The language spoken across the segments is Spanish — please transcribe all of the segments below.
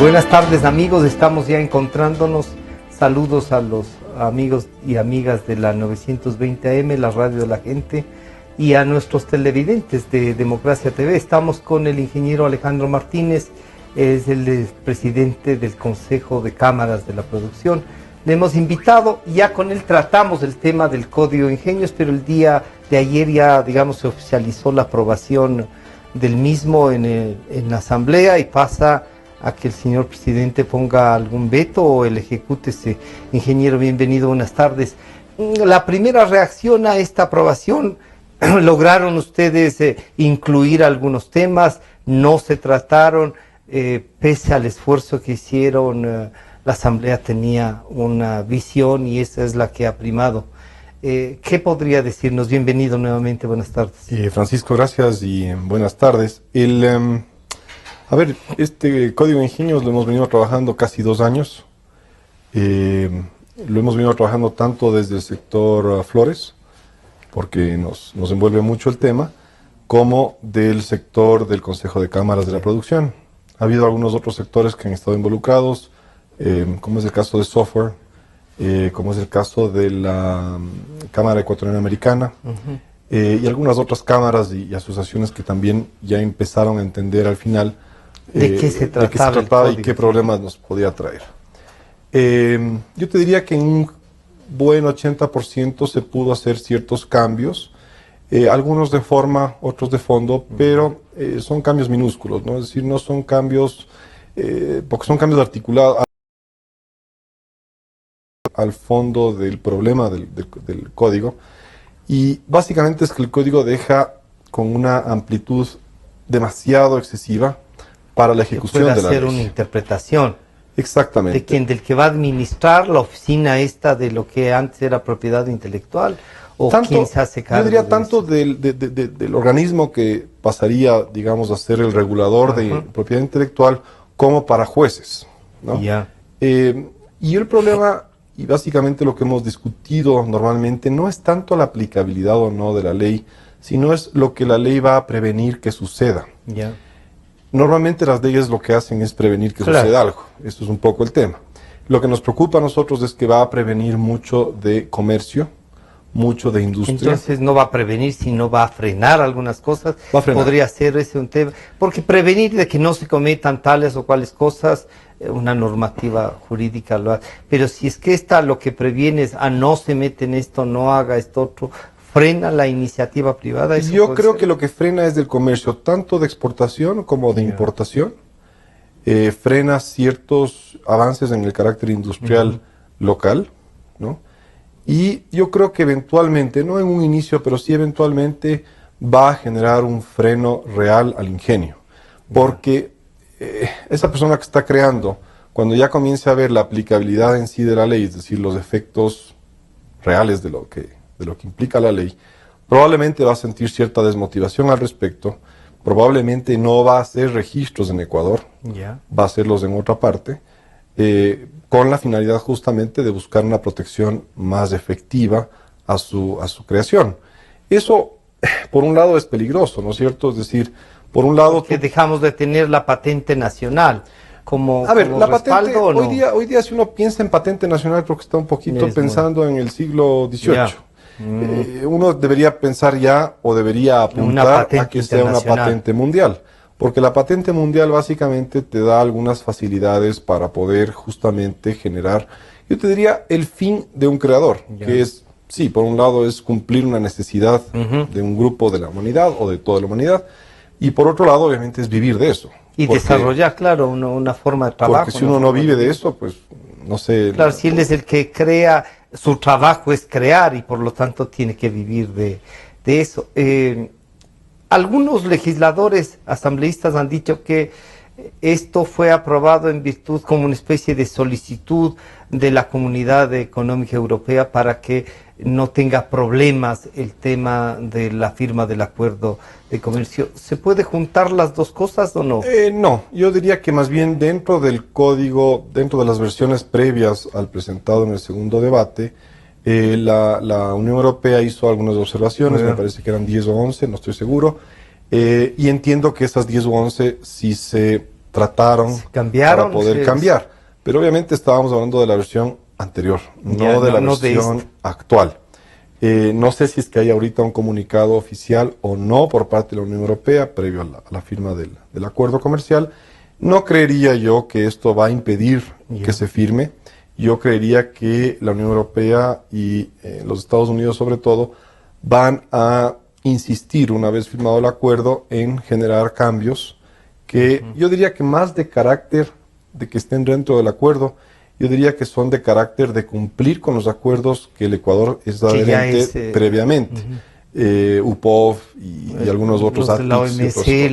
Buenas tardes amigos, estamos ya encontrándonos. Saludos a los amigos y amigas de la 920 AM, la radio de la gente, y a nuestros televidentes de Democracia TV. Estamos con el ingeniero Alejandro Martínez, es el presidente del Consejo de Cámaras de la Producción. Le hemos invitado, ya con él tratamos el tema del Código de Ingenios, pero el día de ayer ya, digamos, se oficializó la aprobación del mismo en la Asamblea y pasa a que el señor presidente ponga algún veto o el ejecútese. Ingeniero, bienvenido, buenas tardes. La primera reacción a esta aprobación, ¿lograron ustedes incluir algunos temas? ¿No se trataron? Pese al esfuerzo que hicieron, la Asamblea tenía una visión y esa es la que ha primado. ¿Qué podría decirnos? Bienvenido nuevamente, buenas tardes. Francisco, gracias y buenas tardes. A ver, este Código de Ingenios lo hemos venido trabajando casi 2 años. Lo hemos venido trabajando tanto desde el sector flores, porque nos envuelve mucho el tema, como del sector del Consejo de Cámaras de la Producción. Ha habido algunos otros sectores que han estado involucrados, como es el caso de software, como es el caso de la Cámara Ecuatoriana Americana, y algunas otras cámaras y asociaciones que también ya empezaron a entender al final ¿de qué se trataba y qué problemas nos podía traer. Yo te diría que en un buen 80% se pudo hacer ciertos cambios, algunos de forma, otros de fondo, pero son cambios minúsculos, ¿no? Es decir, no son cambios, porque son cambios articulados al fondo del problema del código, y básicamente es que el código deja con una amplitud demasiado excesiva para la ejecución de la ley. Puede hacer una interpretación. Exactamente. Del que va a administrar la oficina esta de lo que antes era propiedad intelectual, o quién se hace cargo. Yo diría tanto del organismo que pasaría, digamos, a ser el regulador de propiedad intelectual, como para jueces, ¿no? Y el problema, y básicamente lo que hemos discutido normalmente, no es tanto la aplicabilidad o no de la ley, sino es lo que la ley va a prevenir que suceda. Normalmente las leyes lo que hacen es prevenir que suceda algo. Esto es un poco el tema. Lo que nos preocupa a nosotros es que va a prevenir mucho de comercio, mucho de industria. Entonces no va a prevenir, sino va a frenar algunas cosas. Va a frenar. Podría ser ese un tema. Porque prevenir de que no se cometan tales o cuales cosas, una normativa jurídica lo hace. Pero si es que lo que previene es, no se mete en esto, no haga esto otro, frena la iniciativa privada. Yo creo que lo que frena es del comercio, tanto de exportación como de importación. Frena ciertos avances en el carácter industrial local, ¿no? Y yo creo que eventualmente, no en un inicio, pero sí eventualmente va a generar un freno real al ingenio. Porque esa persona que está creando, cuando ya comience a ver la aplicabilidad en sí de la ley, es decir, los efectos reales de lo que implica la ley, probablemente va a sentir cierta desmotivación al respecto, probablemente no va a hacer registros en Ecuador, va a hacerlos en otra parte, con la finalidad justamente de buscar una protección más efectiva a su creación. Eso, por un lado, es peligroso, ¿no es cierto? Es decir, por un lado... Que dejamos de tener la patente nacional como la patente, ¿no? hoy día si uno piensa en patente nacional, creo que está un poquito pensando en el siglo XVIII. Uno debería pensar ya, o debería apuntar a que sea una patente mundial. Porque la patente mundial básicamente te da algunas facilidades para poder justamente generar, yo te diría, el fin de un creador, que es, sí, por un lado es cumplir una necesidad de un grupo de la humanidad o de toda la humanidad, y por otro lado obviamente es vivir de eso. Y desarrollar, claro, una forma de trabajo. Porque si uno no vive de eso, pues no sé. Claro, si él es el que crea, su trabajo es crear y por lo tanto tiene que vivir de eso. Algunos legisladores asambleístas han dicho que esto fue aprobado en virtud como una especie de solicitud de la Comunidad Económica Europea para que no tenga problemas el tema de la firma del acuerdo de comercio. ¿Se puede juntar las dos cosas o no? No, yo diría que más bien dentro del código, dentro de las versiones previas al presentado en el segundo debate, la Unión Europea hizo algunas observaciones, me parece que eran 10 o 11, no estoy seguro, y entiendo que esas 10 o 11, si se trataron cambiaron, para poder cambiar. Pero obviamente estábamos hablando de la versión anterior, no de la versión actual. No sé si es que hay ahorita un comunicado oficial o no por parte de la Unión Europea previo a la firma del acuerdo comercial. No creería yo que esto va a impedir que se firme. Yo creería que la Unión Europea y los Estados Unidos sobre todo van a insistir, una vez firmado el acuerdo, en generar cambios que yo diría que más de carácter de que estén dentro del acuerdo, yo diría que son de carácter de cumplir con los acuerdos que el Ecuador es adherente previamente. UPOV y algunos otros de la OMC,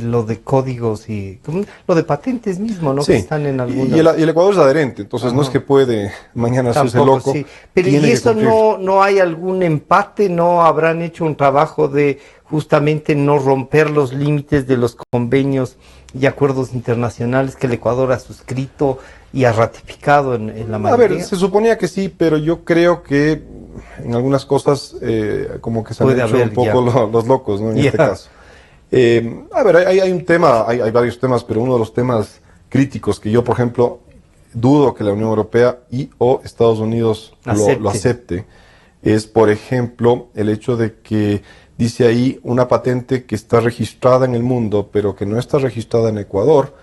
lo de códigos y lo de patentes mismo, ¿no? Sí. Que están en algunas... y el Ecuador es adherente, entonces no es que puede mañana hacerse loco. Sí. Pero ¿y eso no hay algún empate? ¿No habrán hecho un trabajo de justamente no romper los límites de los convenios y acuerdos internacionales que el Ecuador ha suscrito y ha ratificado en la mayoría? A ver, se suponía que sí, pero yo creo que en algunas cosas como que se han hecho un poco los locos, ¿no? En este caso. A ver, hay un tema, hay varios temas, pero uno de los temas críticos que yo, por ejemplo, dudo que la Unión Europea o Estados Unidos lo acepte, es, por ejemplo, el hecho de que dice ahí una patente que está registrada en el mundo, pero que no está registrada en Ecuador,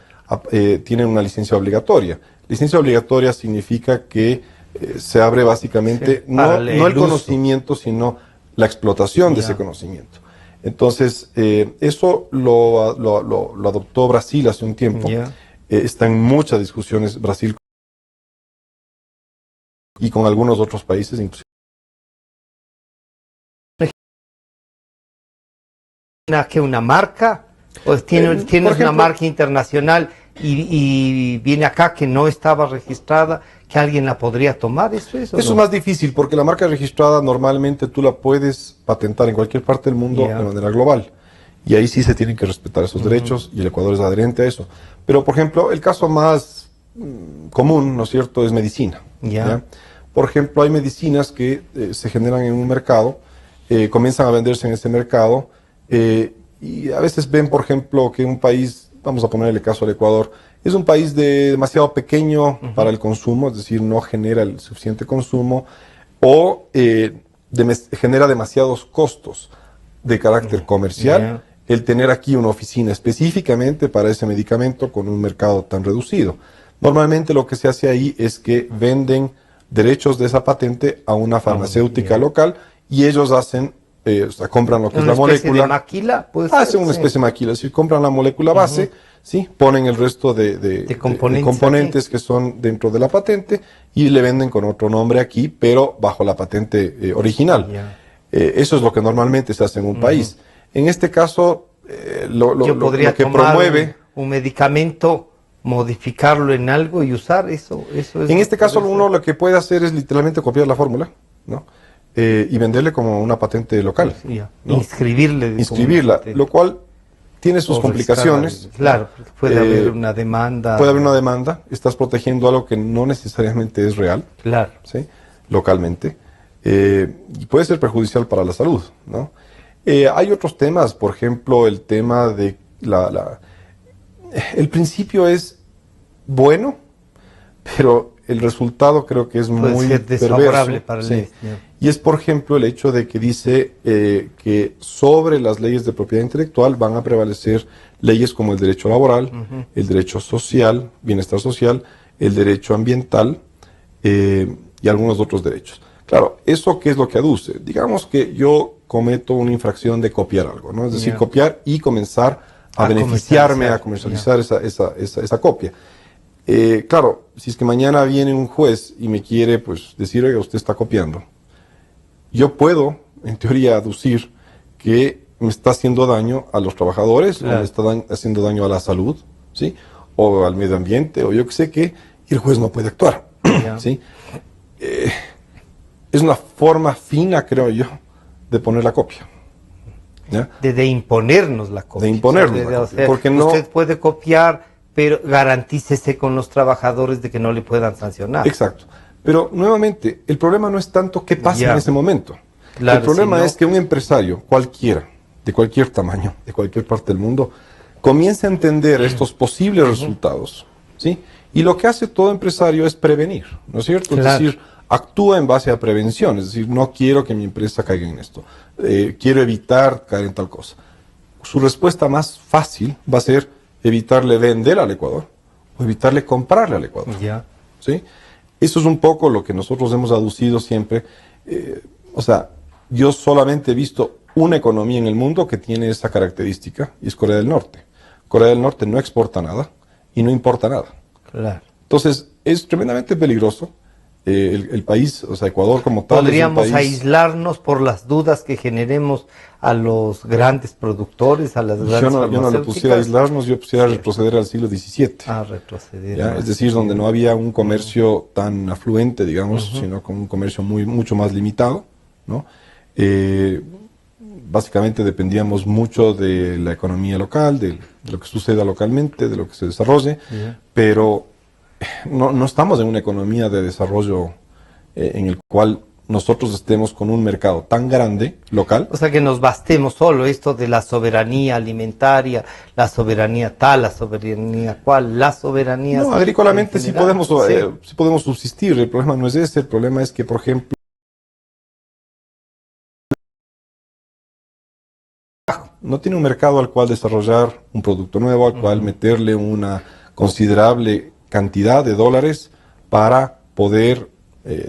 tiene una licencia obligatoria. Licencia obligatoria significa que se abre básicamente no el conocimiento, sino la explotación de ese conocimiento. Entonces, eso lo adoptó Brasil hace un tiempo. Está en muchas discusiones Brasil y con algunos otros países, inclusive. ¿Que una marca? ¿O tienes una marca internacional y viene acá que no estaba registrada, que alguien la podría tomar? Eso es más difícil, porque la marca registrada normalmente tú la puedes patentar en cualquier parte del mundo de manera global. Y ahí sí se tienen que respetar esos derechos y el Ecuador es adherente a eso. Pero, por ejemplo, el caso más común, ¿no es cierto?, es medicina. ¿Ya? Por ejemplo, hay medicinas que se generan en un mercado, comienzan a venderse en ese mercado, y a veces ven, por ejemplo, que un país, vamos a poner el caso del Ecuador, es un país demasiado pequeño para el consumo, es decir, no genera el suficiente consumo, o genera demasiados costos de carácter comercial, el tener aquí una oficina específicamente para ese medicamento con un mercado tan reducido. Normalmente lo que se hace ahí es que venden derechos de esa patente a una farmacéutica local y ellos hacen, o sea, compran lo que es la molécula. ¿Una maquila? Hacen una especie de maquila, es decir, compran la molécula base, ¿sí? Ponen el resto de componentes que son dentro de la patente y le venden con otro nombre aquí, pero bajo la patente original. Eso es lo que normalmente se hace en un país. En este caso, lo que promueve... un medicamento, modificarlo en algo y usar eso. En este caso, uno lo que puede hacer es literalmente copiar la fórmula, ¿no? Y venderle como una patente local. ¿no? Inscribirla, lo cual tiene sus complicaciones. Claro, puede haber una demanda. Puede haber una demanda, estás protegiendo algo que no necesariamente es real. Claro. ¿Sí? Localmente. Y puede ser perjudicial para la salud, ¿no? Hay otros temas, por ejemplo, el tema de el principio es bueno, pero el resultado creo que es muy desfavorable para el Y es, por ejemplo, el hecho de que dice que sobre las leyes de propiedad intelectual van a prevalecer leyes como el derecho laboral, el derecho social, bienestar social, el derecho ambiental y algunos otros derechos. Claro, ¿eso qué es lo que aduce? Digamos que yo cometo una infracción de copiar algo, ¿no? Es decir, copiar y comenzar a beneficiarme, a comercializar esa copia. Claro, si es que mañana viene un juez y me quiere pues decir, oiga, usted está copiando, yo puedo, en teoría, aducir que me está haciendo daño a los trabajadores, o me está haciendo daño a la salud, ¿sí? O al medio ambiente, o yo que sé qué, y el juez no puede actuar, ¿sí? Es una forma fina, creo yo, de poner la copia. De imponernos la copia. De imponernos la copia, porque usted puede copiar, pero garantícese con los trabajadores de que no le puedan sancionar. Exacto. Pero, nuevamente, el problema no es tanto qué pasa en ese momento. Claro, el problema es que un empresario, cualquiera, de cualquier tamaño, de cualquier parte del mundo, comienza a entender estos posibles resultados, ¿sí? Y lo que hace todo empresario es prevenir, ¿no es cierto? Claro. Es decir, actúa en base a prevención, es decir, no quiero que mi empresa caiga en esto, quiero evitar caer en tal cosa. Su respuesta más fácil va a ser evitarle vender al Ecuador o evitarle comprarle al Ecuador, Ya. ¿sí? Eso es un poco lo que nosotros hemos aducido siempre. O sea, yo solamente he visto una economía en el mundo que tiene esa característica y es Corea del Norte. Corea del Norte no exporta nada y no importa nada. Claro. Entonces, es tremendamente peligroso. El país, o sea, Ecuador como tal, Podríamos es un país... aislarnos por las dudas que generemos a los grandes productores, a las grandes Yo no le farmacéuticas. pusiera aislarnos, yo pusiera retroceder al siglo XVII. A retroceder. ¿Ya? Es decir, donde no había un comercio tan afluente, digamos, sino con un comercio mucho más limitado, ¿no? Básicamente dependíamos mucho de la economía local, de lo que suceda localmente, de lo que se desarrolle, pero no estamos en una economía de desarrollo en el cual nosotros estemos con un mercado tan grande, local. O sea, que nos bastemos solo esto de la soberanía alimentaria, la soberanía tal, la soberanía cual, la soberanía... No, agrícolamente en general. sí podemos subsistir, el problema no es ese, el problema es que, por ejemplo, no tiene un mercado al cual desarrollar un producto nuevo, al cual meterle una considerable cantidad de dólares para poder,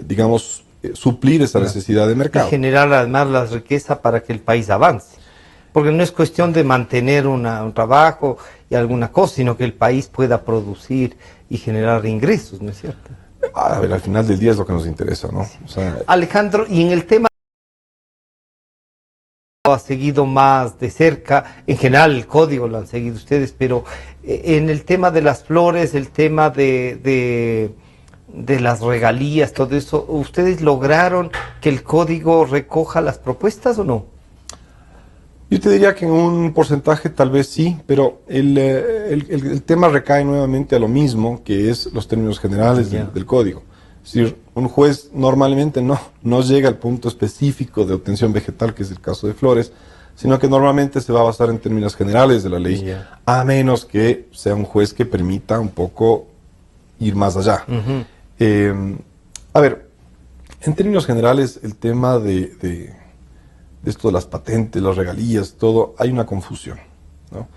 digamos, suplir esa necesidad de Y mercado. generar además la riqueza para que el país avance. Porque no es cuestión de mantener un trabajo y alguna cosa, sino que el país pueda producir y generar ingresos, ¿no es cierto? A ver, al final del día es lo que nos interesa, ¿no? O sea, Alejandro, y en el tema ha seguido más de cerca, en general el código lo han seguido ustedes, pero en el tema de las flores, el tema de las regalías, todo eso, ¿ustedes lograron que el código recoja las propuestas o no? yo te diría que en un porcentaje tal vez sí, pero el tema recae nuevamente a lo mismo, que es los términos generales del código. Es decir, un juez normalmente no llega al punto específico de obtención vegetal, que es el caso de flores, sino que normalmente se va a basar en términos generales de la ley, a menos que sea un juez que permita un poco ir más allá. A ver, en términos generales, el tema de esto de las patentes, las regalías, todo, hay una confusión, ¿no?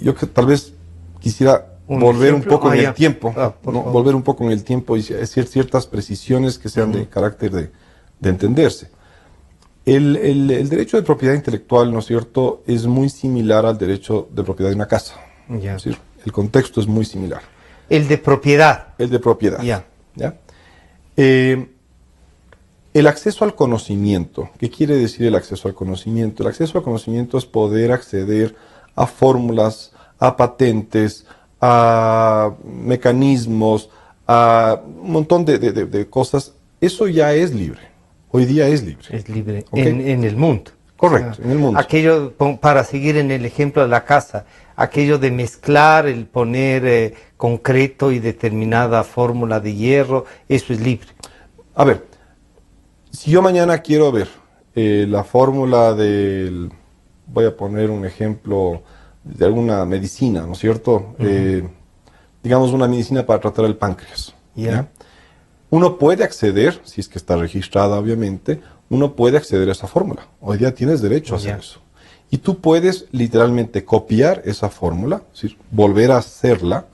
Yo que tal vez quisiera volver un poco en el tiempo, ¿no? Volver un poco en el tiempo y hacer ciertas precisiones que sean de carácter de entenderse. El derecho de propiedad intelectual, ¿no es cierto?, es muy similar al derecho de propiedad de una casa. Es decir, el contexto es muy similar. El de propiedad. El de propiedad. ¿Ya? El acceso al conocimiento. ¿Qué quiere decir el acceso al conocimiento? El acceso al conocimiento es poder acceder a fórmulas, a patentes, a mecanismos, a un montón de cosas. Eso ya es libre. Hoy día es libre. Es libre. ¿Okay? En el mundo. Correcto, O sea, en el mundo. Aquello, para seguir en el ejemplo de la casa, aquello de mezclar, el poner concreto y determinada fórmula de hierro, eso es libre. A ver, si yo mañana quiero ver la fórmula del, voy a poner un ejemplo de alguna medicina, ¿no es cierto? Digamos una medicina para tratar el páncreas. ¿Ya? Uno puede acceder, si es que está registrada obviamente, uno puede acceder a esa fórmula. Hoy día tienes derecho a hacer eso. Y tú puedes literalmente copiar esa fórmula, es decir, volver a hacerla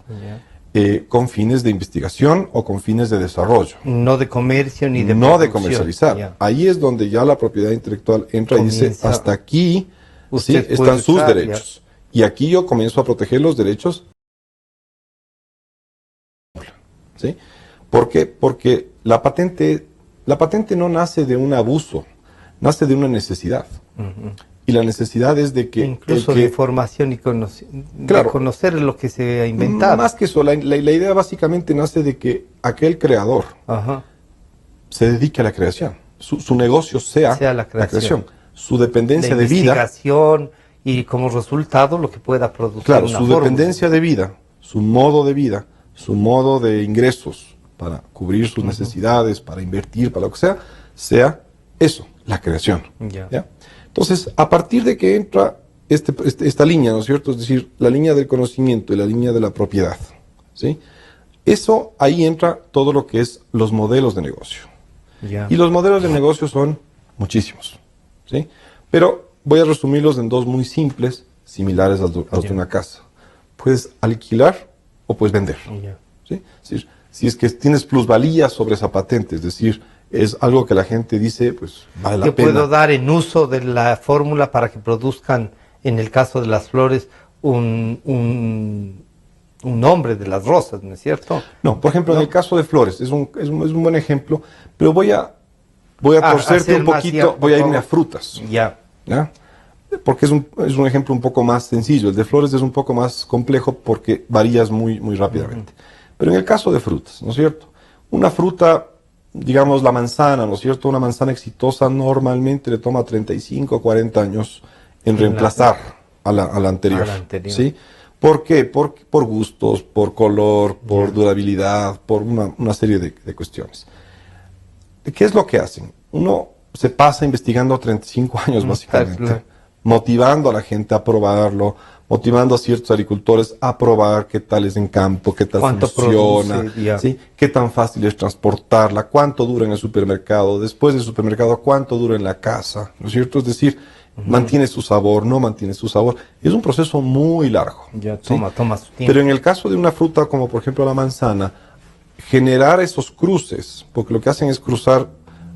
con fines de investigación o con fines de desarrollo. No de comercio ni de no de comercializar. Ahí es donde ya la propiedad intelectual entra y dice, hasta aquí ¿sí? están sus derechos. Y aquí yo comienzo a proteger los derechos. ¿Sí? ¿Por qué? Porque la patente no nace de un abuso, nace de una necesidad. Y la necesidad es de que... Incluso de información y de conocer lo que se ha inventado. Más que eso, la idea básicamente nace de que aquel creador se dedique a la creación. Su negocio sea la creación. Su dependencia de vida... investigación y como resultado lo que pueda producir. Claro, su dependencia de vida, su modo de ingresos para cubrir sus necesidades, para invertir, para lo que sea eso, la creación. ¿Ya? Entonces, a partir de que entra esta línea, ¿no es cierto? Es decir, la línea del conocimiento y la línea de la propiedad, ¿sí? Eso, ahí entra todo lo que es los modelos de negocio. Ya. Y los modelos de negocio son muchísimos, ¿sí? Pero voy a resumirlos en dos muy simples, similares a los de una casa. Puedes alquilar o puedes vender, Ya. ¿sí? Si es que tienes plusvalía sobre esa patente, es decir, es algo que la gente dice, pues vale la Yo pena. puedo dar en uso de la fórmula para que produzcan, en el caso de las flores, un nombre de las rosas, ¿no es cierto? No, por ejemplo, en el caso de flores, es un buen ejemplo, pero voy a torcerte hacer un más, poquito, ya, voy a por irme a favor. frutas, Ya. ¿ya? Porque es un ejemplo un poco más sencillo. El de flores es un poco más complejo porque varías muy rápidamente. Pero en el caso de frutas, ¿no es cierto? Una fruta, digamos la manzana, ¿no es cierto? Una manzana exitosa normalmente le toma 35 o 40 años en reemplazar a la anterior. A la anterior. ¿Sí? ¿Por qué? Por gustos, por color, por durabilidad, por una serie de cuestiones. ¿Qué es lo que hacen? Uno se pasa investigando 35 años básicamente, claro. motivando a la gente a probarlo, motivando a ciertos agricultores a probar qué tal es en campo, qué tal ¿Cuánto funciona, produce? Ya. ¿sí? Qué tan fácil es transportarla, cuánto dura en el supermercado, después del supermercado, cuánto dura en la casa, ¿no es cierto? Es decir, mantiene su sabor, no mantiene su sabor. Es un proceso muy largo. Ya, ¿sí? toma su tiempo. Pero en el caso de una fruta como por ejemplo la manzana, generar esos cruces, porque lo que hacen es cruzar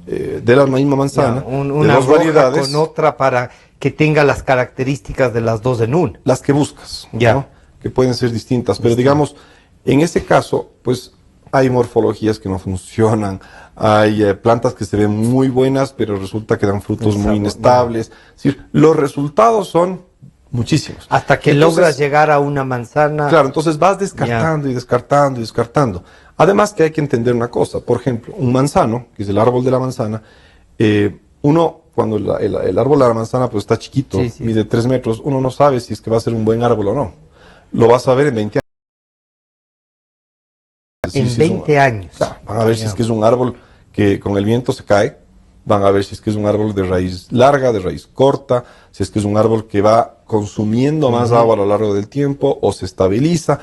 de la misma manzana, Ya, de una dos roja variedades, con otra para que tenga las características de las dos en una. las que buscas, Ya. ¿no? Que pueden ser distintas, pero digamos, en ese caso, pues hay morfologías que no funcionan, hay plantas que se ven muy buenas, pero resulta que dan frutos muy inestables. Es decir, los resultados son muchísimos. Hasta que Entonces, logras llegar a una manzana. claro, entonces vas descartando y descartando y descartando. Además que hay que entender una cosa, por ejemplo, un manzano, que es el árbol de la manzana, uno, cuando el árbol de la manzana pues está chiquito, Sí. mide 3 metros, uno no sabe si es que va a ser un buen árbol o no. Lo vas a ver en 20 años. En 20 años. Claro, van a ver si es que es un árbol que con el viento se cae, van a ver si es que es un árbol de raíz larga, de raíz corta, si es que es un árbol que va consumiendo más agua a lo largo del tiempo o se estabiliza.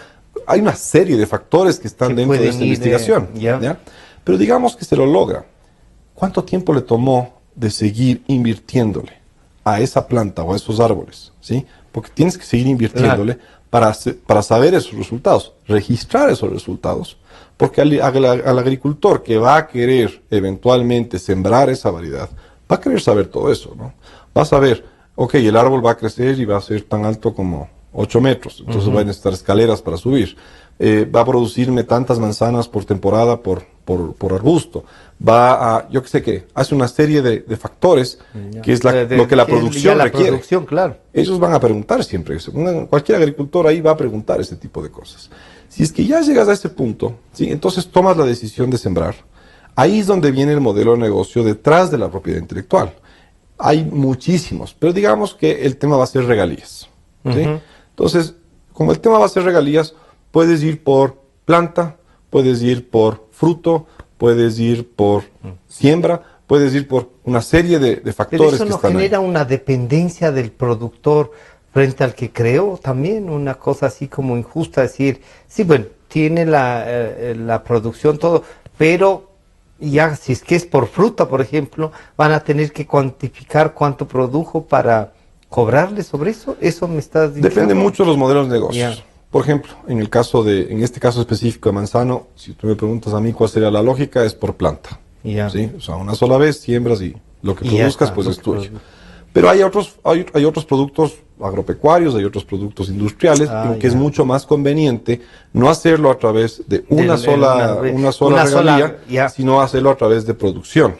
Hay una serie de factores que están Que dentro de pueden esta ir, investigación. ya. Pero digamos que se lo logra. ¿Cuánto tiempo le tomó de seguir invirtiéndole a esa planta o a esos árboles? ¿Sí? Porque tienes que seguir invirtiéndole para saber esos resultados, registrar esos resultados. Porque al agricultor que va a querer eventualmente sembrar esa variedad, va a querer saber todo eso, ¿no? Va a saber, ok, el árbol va a crecer y va a ser tan alto como 8 metros, entonces va a necesitar escaleras para subir. Va a producirme tantas manzanas por temporada por arbusto. Va a, yo qué sé qué, hace una serie de factores que es lo que la producción requiere. Producción, claro. Ellos van a preguntar siempre eso. Cualquier agricultor ahí va a preguntar ese tipo de cosas. Si es que ya llegas a ese punto, ¿sí? Entonces tomas la decisión de sembrar. Ahí es donde viene el modelo de negocio detrás de la propiedad intelectual. Hay muchísimos, pero digamos que el tema va a ser regalías. ¿Sí? Entonces, como el tema va a ser regalías, puedes ir por planta, puedes ir por fruto, puedes ir por siembra, puedes ir por una serie de factores Pero eso que no están genera ahí. una dependencia del productor frente al que creó también, una cosa así como injusta, decir, sí, bueno, tiene la producción, todo, pero ya si es que es por fruta, por ejemplo, van a tener que cuantificar cuánto produjo para cobrarle sobre eso. ¿Eso me estás diciendo? Depende mucho de los modelos de negocios. Ya. Por ejemplo, en este caso específico de manzano, si tú me preguntas a mí cuál sería la lógica, es por planta. Ya. ¿Sí? O sea, una sola vez siembras y lo que Y ya produzcas está, pues lo es que tuyo. produzcas. Pero hay otros productos agropecuarios, hay otros productos industriales, en que es mucho más conveniente no hacerlo a través de una sola regalía, sino hacerlo a través de producción.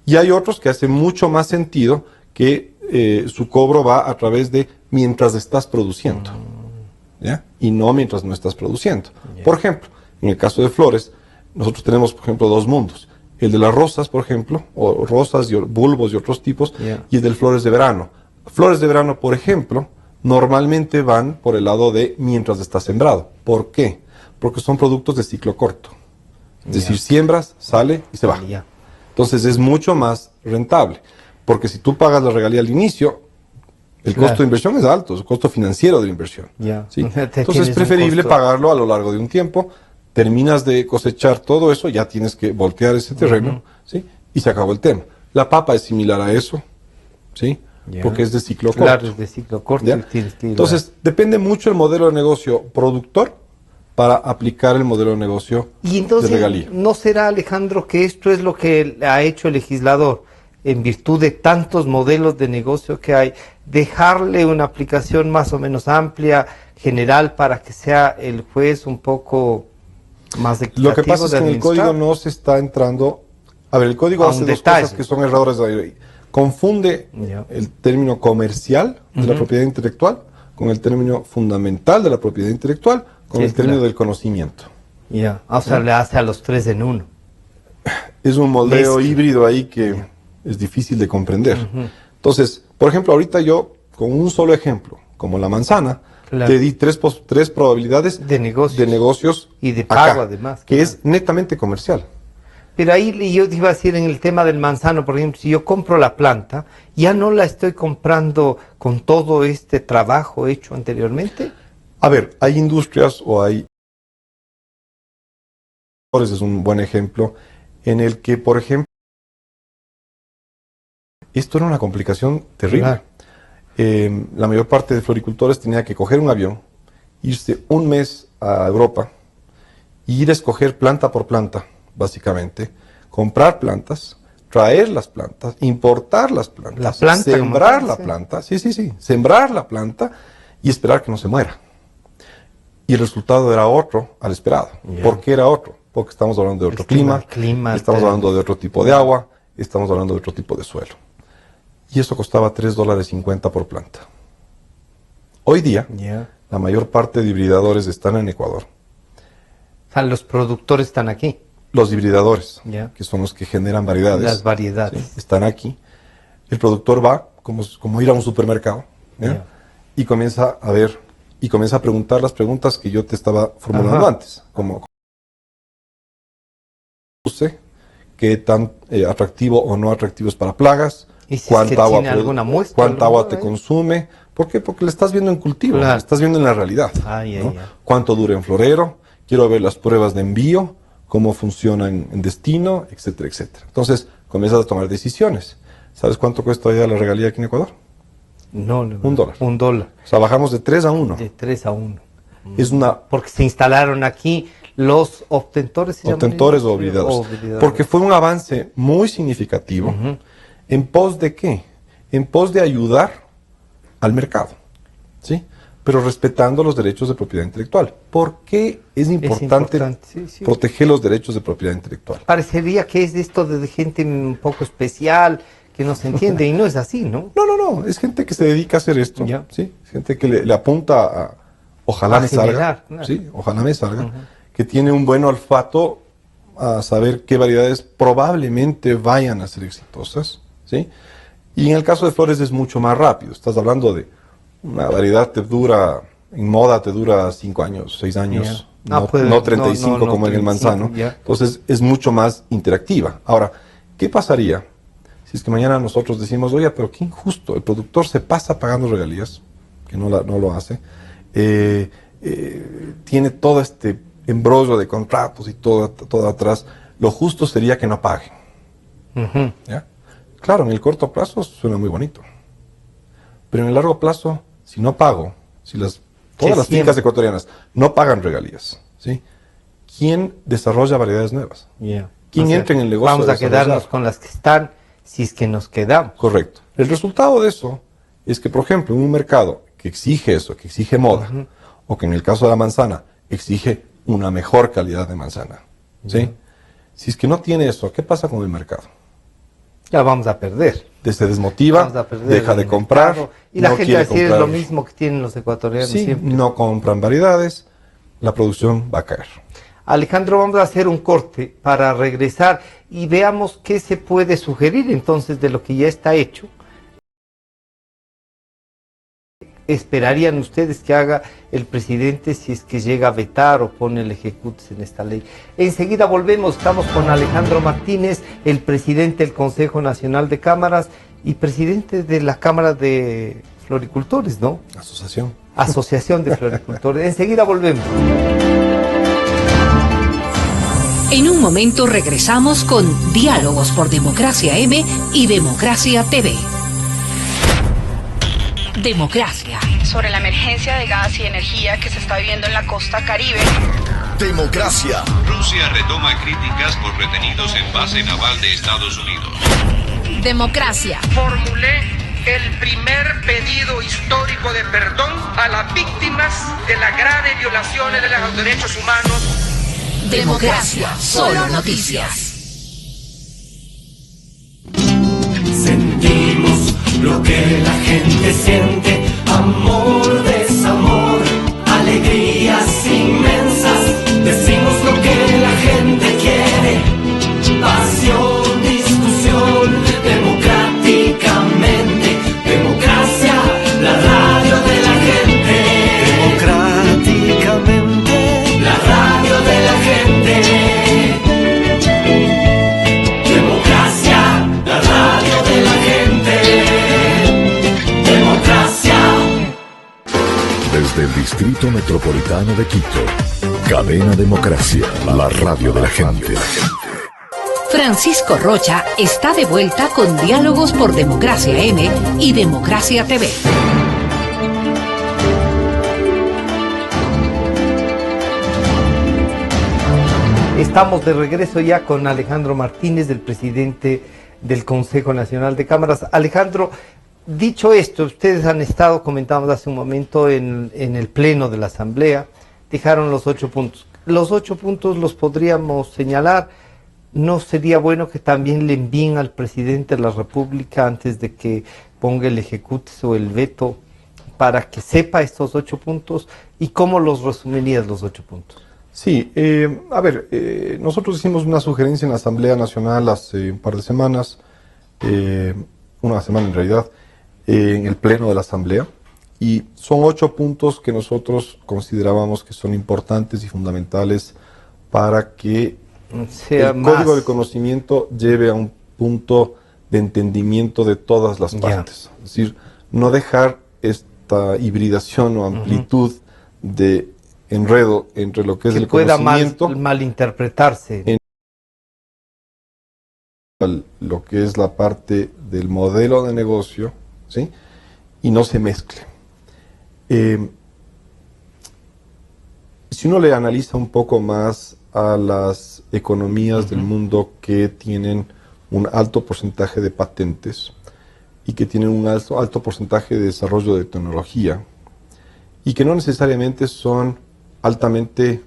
Y hay otros que hacen mucho más sentido que su cobro va a través de mientras estás produciendo, ¿ya? Y no mientras no estás produciendo. Por ejemplo, en el caso de flores, nosotros tenemos, por ejemplo, dos mundos. El de las rosas, por ejemplo, o rosas y bulbos y otros tipos, y el de flores de verano. Flores de verano, por ejemplo, normalmente van por el lado de mientras está sembrado. ¿Por qué? Porque son productos de ciclo corto. Es decir, siembras, sale y se va. Entonces es mucho más rentable. Porque si tú pagas la regalía al inicio, El Claro. costo de inversión es alto, es el costo financiero de la inversión. Ya. ¿sí? Te Entonces tienes es un preferible costo. pagarlo a lo largo de un tiempo, terminas de cosechar todo eso, ya tienes que voltear ese terreno, ¿sí? Y se acabó el tema. La papa es similar a eso, ¿sí? Ya. Porque es de ciclo Claro, corto. es de ciclo corto ¿ya? y tienes que ir Entonces, depende mucho el modelo de negocio productor para aplicar el modelo de negocio Y de entonces, regalía. ¿no será, Alejandro, que esto es lo que ha hecho el legislador, en virtud de tantos modelos de negocio que hay, dejarle una aplicación más o menos amplia, general, para que sea el juez un poco más equitativo Lo que pasa es de que en el administrar? código no se está entrando. A ver, el código A hace un dos detalle. cosas que son errores. Confunde Ya. el término comercial de la propiedad intelectual con el término fundamental de la propiedad intelectual con Sí, el término claro. del conocimiento. Ya. O sea, le hace a los tres en uno. Es un moldeo Mezcla. híbrido ahí que es difícil de comprender. Entonces, por ejemplo, ahorita yo, con un solo ejemplo, como la manzana, Claro. te di tres probabilidades De negocios. Y de pago, además, que claro. es netamente comercial. Pero ahí yo te iba a decir en el tema del manzano, por ejemplo, si yo compro la planta, ya no la estoy comprando con todo este trabajo hecho anteriormente. A ver, hay industrias o hay... Es un buen ejemplo en el que, por ejemplo, esto era una complicación terrible. Claro. La mayor parte de floricultores tenía que coger un avión, irse un mes a Europa y ir a escoger planta por planta, básicamente, comprar plantas, traer las plantas, importar las plantas, La planta, sembrar como la tal, sí. planta, sembrar la planta y esperar que no se muera. Y el resultado era otro al esperado. Ya. ¿Por qué era otro? Porque estamos hablando de otro clima, estamos hablando de otro tipo de agua, estamos hablando de otro tipo de suelo. Y eso costaba $3.50 por planta. Hoy día, Ya. la mayor parte de hibridadores están en Ecuador. O sea, los productores están aquí, Los hibridadores, Ya. que son los que generan variedades, las variedades. ¿sí? Están aquí. El productor va, como ir a un supermercado, ¿ya? Ya. Y comienza a ver, y comienza a preguntar las preguntas que yo te estaba formulando Ajá. antes, como qué tan atractivo o no atractivo es para plagas, Y si es que tiene alguna muestra, cuánta alguna agua te ahí. consume. ¿Por qué? Porque le estás viendo en cultivo, Claro. le estás viendo en la realidad. Ay, ¿no? ay, ay. Cuánto dura en florero, quiero ver las pruebas de envío, cómo funciona en destino, etcétera, etcétera. Entonces comienzas a tomar decisiones. ¿Sabes cuánto cuesta ya la regalía aquí en Ecuador? No, $1. $1. O sea, bajamos de 3 a 1. De 3 a 1. Es una Porque se instalaron aquí los obtentores. ¿se llaman? obtentores o hibridadores. Porque fue un avance muy significativo. ¿En pos de qué? En pos de ayudar al mercado, ¿sí? Pero respetando los derechos de propiedad intelectual. ¿Por qué es importante, Sí, sí. proteger los derechos de propiedad intelectual? Parecería que es de esto de gente un poco especial, que no se entiende, y no es así, ¿no? No, es gente que se dedica a hacer esto, Ya. ¿sí? Es gente que le apunta a, ojalá A me generar, salga, claro. ¿sí? Ojalá me salga, que tiene un buen olfato a saber qué variedades probablemente vayan a ser exitosas, ¿sí? Y en el caso de flores es mucho más rápido. Estás hablando de una variedad en moda te dura 5 años, 6 años, Ya. no 35 no, como en el 35, manzano. ya. Entonces es mucho más interactiva. Ahora, ¿qué pasaría si es que mañana nosotros decimos, oye, pero qué injusto, el productor se pasa pagando regalías, que no lo hace, tiene todo este embrollo de contratos y todo atrás, lo justo sería que no paguen. Ujú. ¿Ya? Claro, en el corto plazo suena muy bonito, pero en el largo plazo, si no pago, si todas las siempre. fincas ecuatorianas no pagan regalías, ¿sí? ¿Quién desarrolla variedades nuevas? Ya. ¿Quién entra en el negocio Vamos de a quedarnos desarrollar? con las que están, si es que nos quedamos. Correcto. El resultado de eso es que, por ejemplo, en un mercado que exige eso, que exige moda, o que en el caso de la manzana exige una mejor calidad de manzana, ¿sí? Si es que no tiene eso, ¿qué pasa con el mercado? Ya vamos a perder. Se desmotiva, Vamos a perder deja el de comprar, mercado. Y la no gente va a quiere decir es lo comprar. mismo que tienen los ecuatorianos Sí, siempre. no compran variedades, la producción va a caer. Alejandro, vamos a hacer un corte para regresar y veamos qué se puede sugerir entonces de lo que ya está hecho. ¿Esperarían ustedes que haga el presidente si es que llega a vetar o pone el ejecutis en esta ley? Enseguida volvemos, estamos con Alejandro Martínez, el presidente del Consejo Nacional de Cámaras y presidente de la Cámara de floricultores, ¿no? Asociación. Asociación de Floricultores. Enseguida volvemos. En un momento regresamos con Diálogos por Democracia M y Democracia TV. Democracia. Sobre la emergencia de gas y energía que se está viviendo en la costa Caribe. Democracia. Rusia retoma críticas por retenidos en base naval de Estados Unidos. Democracia. Formulé el primer pedido histórico de perdón a las víctimas de las graves violaciones de los derechos humanos. Democracia. Solo noticias. Sentimos lo que la gente siente, amor, desamor, alegrías inmensas. Decimos lo que la gente quiere, pasión, discusión, democráticamente. Democracia, la radio de la gente. Democráticamente, la radio de la gente. Democracia, la radio de la gente. Democracia. Desde el Distrito Metropolitano de Quito, Cadena Democracia, la radio de la gente. Francisco Rocha está de vuelta con Diálogos por Democracia M y Democracia TV. Estamos de regreso ya con Alejandro Martínez, el presidente del Consejo Nacional de Cámaras. Alejandro, dicho esto, ustedes han estado, comentábamos hace un momento, en el pleno de la Asamblea, dejaron los 8 puntos. Los 8 puntos los podríamos señalar. ¿No sería bueno que también le envíen al presidente de la República antes de que ponga el ejecutis o el veto para que sepa estos 8 puntos? ¿Y cómo los resumirías los 8 puntos? Sí, nosotros hicimos una sugerencia en la Asamblea Nacional hace un par de semanas, una semana en realidad, en el pleno de la Asamblea, y son 8 puntos que nosotros considerábamos que son importantes y fundamentales para que el código de conocimiento lleve a un punto de entendimiento de todas las partes. Es decir, no dejar esta hibridación o amplitud de enredo entre lo que es el conocimiento, malinterpretarse, lo que es la parte del modelo de negocio, ¿sí? Y no se mezcle. Si uno le analiza un poco más a las economías del mundo que tienen un alto porcentaje de patentes y que tienen un alto porcentaje de desarrollo de tecnología y que no necesariamente son altamente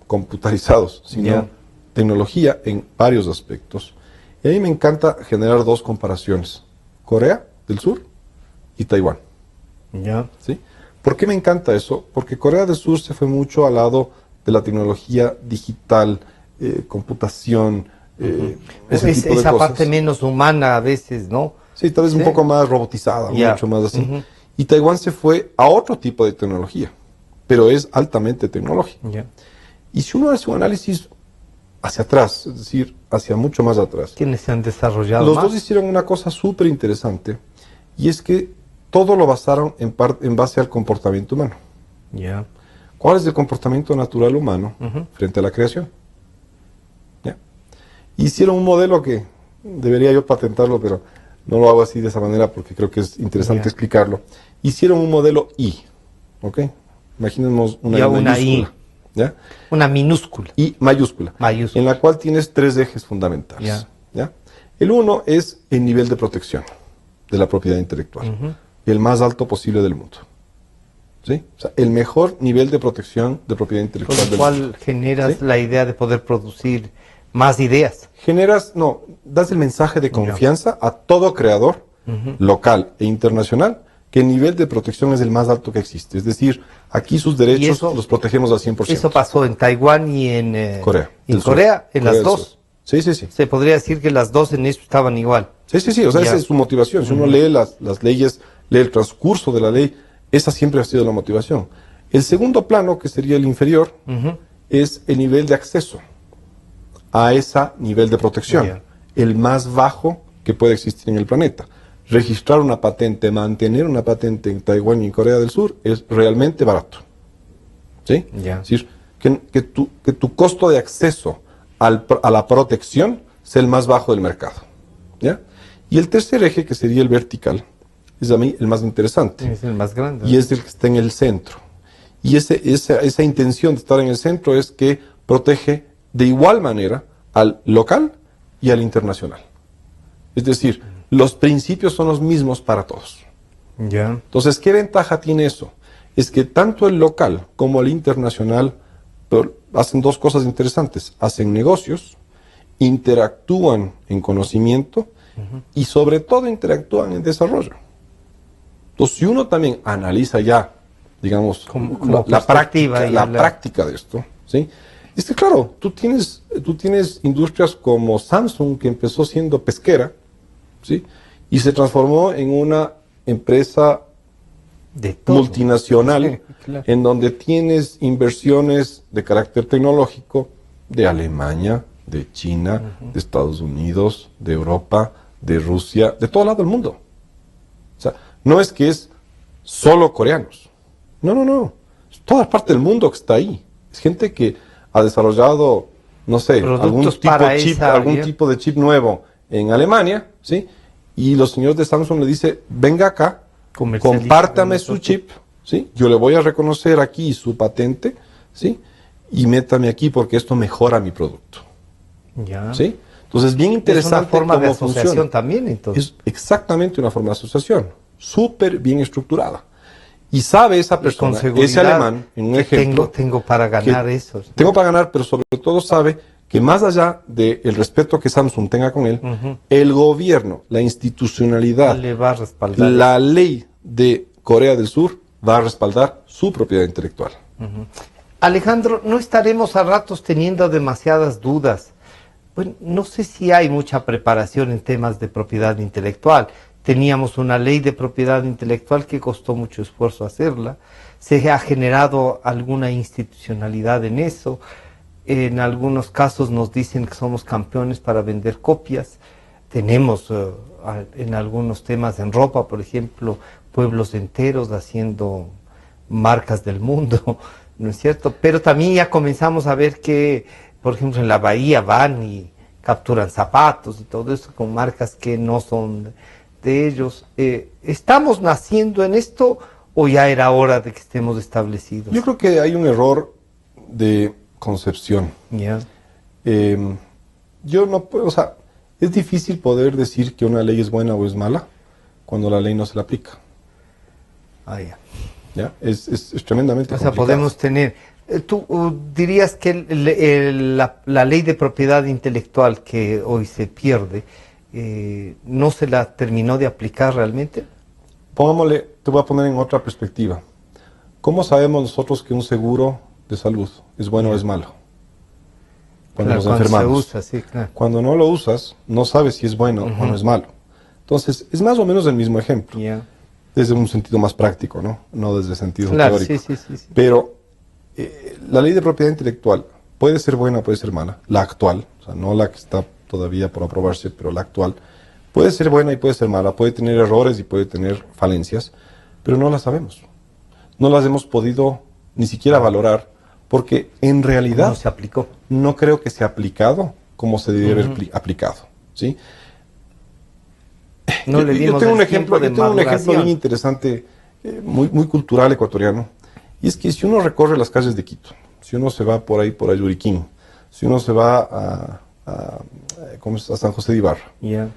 computarizados, sino tecnología en varios aspectos. Y a mí me encanta generar 2 comparaciones, Corea del Sur y Taiwán. ¿Sí? ¿Por qué me encanta eso? Porque Corea del Sur se fue mucho al lado de la tecnología digital, computación, ese tipo de esa cosas. parte menos humana a veces, ¿no? Sí, tal vez un poco más robotizada, mucho más así. Y Taiwán se fue a otro tipo de tecnología, pero es altamente tecnológico. Y si uno hace un análisis hacia atrás, es decir, hacia mucho más atrás. ¿Quiénes se han desarrollado Los más? dos hicieron una cosa súper interesante, y es que todo lo basaron en base al comportamiento humano. ¿Cuál es el comportamiento natural humano frente a la creación? Hicieron un modelo que debería yo patentarlo, pero no lo hago así de esa manera porque creo que es interesante explicarlo. Hicieron un modelo I, ¿ok? Imaginemos una I mayúscula. ¿Ya? Una minúscula. I mayúscula. En la cual tienes 3 ejes fundamentales. ¿Ya? El uno es el nivel de protección de la propiedad intelectual. El más alto posible del mundo. ¿Sí? O sea, el mejor nivel de protección de propiedad intelectual del mundo. Con lo cual generas la idea de poder producir más ideas. Das el mensaje de confianza a todo creador local e internacional que el nivel de protección es el más alto que existe. Es decir, aquí sus derechos los protegemos al 100%. Eso pasó en Taiwán y en Corea. En Corea, en las dos. Sí. Se podría decir que las dos en eso estaban igual. Sí. O sea, esa es su motivación. Si uno lee las leyes, lee el transcurso de la ley, esa siempre ha sido la motivación. El segundo plano, que sería el inferior, es el nivel de acceso a ese nivel de protección. El más bajo que puede existir en el planeta. registrar una patente, mantener una patente en Taiwán y en Corea del Sur es realmente barato. ¿Sí? Ya. Es decir, que tu costo de acceso a la protección sea el más bajo del mercado. ¿Ya? Y el tercer eje, que sería el vertical, es a mí el más interesante. Es el más grande. Y es el que está en el centro. Y esa intención de estar en el centro es que protege de igual manera al local y al internacional. Es decir, los principios son los mismos para todos. Ya. Entonces, ¿qué ventaja tiene eso? Es que tanto el local como el internacional hacen dos cosas interesantes. Hacen negocios, interactúan en conocimiento y sobre todo interactúan en desarrollo. Entonces, si uno también analiza ya, digamos, como la perspectiva práctica de esto, ¿sí? Es que claro, tú tienes industrias como Samsung, que empezó siendo pesquera, ¿sí? Y se transformó en una empresa de todo. Multinacional, Sí, claro. en donde tienes inversiones de carácter tecnológico de Alemania, de China, de Estados Unidos, de Europa, de Rusia, de todo lado del mundo. O sea, no es que es solo coreanos. No. Es toda parte del mundo que está ahí. Es gente que ha desarrollado, no sé, algún tipo de chip nuevo en Alemania, ¿sí? Y los señores de Samsung le dicen, venga acá, compártame su chip, ¿sí? Yo le voy a reconocer aquí su patente, ¿sí? Y métame aquí porque esto mejora mi producto. Ya. ¿Sí? Entonces, bien interesante. Es una forma de cómo asociación funciona. también, entonces. Es exactamente una forma de asociación, súper bien estructurada. Y sabe esa persona, ese alemán, en un ejemplo. Tengo para ganar eso. Tengo para ganar, pero sobre todo sabe que más allá del respeto que Samsung tenga con él, el gobierno, la institucionalidad, le va a respaldar la ley de Corea del Sur va a respaldar su propiedad intelectual. Alejandro, no estaremos a ratos teniendo demasiadas dudas. Bueno, no sé si hay mucha preparación en temas de propiedad intelectual. Teníamos una ley de propiedad intelectual que costó mucho esfuerzo hacerla. Se ha generado alguna institucionalidad en eso. En algunos casos nos dicen que somos campeones para vender copias. Tenemos en algunos temas en ropa, por ejemplo, pueblos enteros haciendo marcas del mundo, ¿no es cierto? Pero también ya comenzamos a ver que, por ejemplo, en la Bahía van y capturan zapatos y todo eso con marcas que no son de ellos. ¿Estamos naciendo en esto o ya era hora de que estemos establecidos? Yo creo que hay un error de concepción. Ya. Yo no puedo, o sea, es difícil poder decir que una ley es buena o es mala cuando la ley no se la aplica. Ah, ya. ¿Ya? Es tremendamente O sea, complicado. podemos tener... ¿Tú dirías que la ley de propiedad intelectual que hoy se pierde, no se la terminó de aplicar realmente? Pongámosle, te voy a poner en otra perspectiva. ¿Cómo sabemos nosotros que un seguro de salud es bueno o es malo? Cuando nos enfermamos. Se usa, sí, claro. Cuando no lo usas, no sabes si es bueno o no es malo. Entonces, es más o menos el mismo ejemplo. Ya. Desde un sentido más práctico, ¿no? No desde el sentido Claro, teórico. sí. Pero la ley de propiedad intelectual puede ser buena, puede ser mala. La actual, o sea, no la que está todavía por aprobarse, pero la actual, puede ser buena y puede ser mala, puede tener errores y puede tener falencias, pero no la sabemos. No las hemos podido ni siquiera valorar, porque en realidad no se aplicó. No creo que se ha aplicado como se debería haber aplicado, ¿sí? No le dimos yo tengo un el ejemplo, tiempo de yo tengo un ejemplo maduración. bien interesante, muy cultural ecuatoriano, y es que si uno recorre las calles de Quito, si uno se va por ahí por Ayuriquín, si uno se va a San José de Ibarra, Yeah.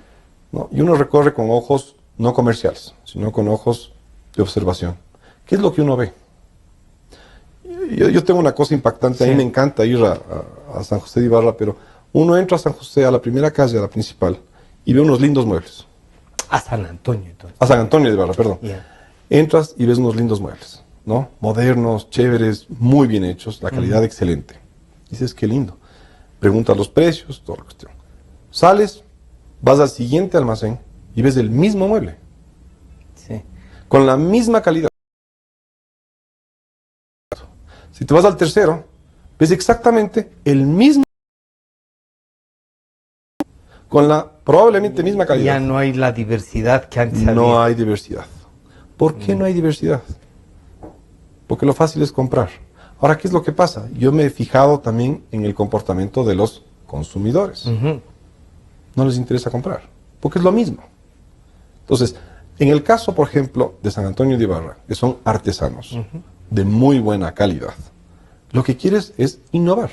¿no? Y uno recorre con ojos no comerciales, sino con ojos de observación. ¿Qué es lo que uno ve? Yo tengo una cosa impactante, a mí me encanta ir a San José de Ibarra, pero uno entra a San José, a la primera calle, a la principal, y ve unos lindos muebles. A San Antonio, entonces. A San Antonio de Ibarra, perdón. Yeah. Entras y ves unos lindos muebles, ¿no? Modernos, chéveres, muy bien hechos, la calidad excelente. Dices, qué lindo. Preguntas los precios, toda la cuestión. Sales, vas al siguiente almacén y ves el mismo mueble. Sí. Con la misma calidad. Si te vas al tercero, ves exactamente el mismo con la probablemente misma calidad. Ya no hay la diversidad que antes había. No hay diversidad. ¿Por qué no hay diversidad? Porque lo fácil es comprar. Ahora, ¿qué es lo que pasa? Yo me he fijado también en el comportamiento de los consumidores. No les interesa comprar, porque es lo mismo. Entonces, en el caso, por ejemplo, de San Antonio de Ibarra, que son artesanos de muy buena calidad, lo que quieres es innovar.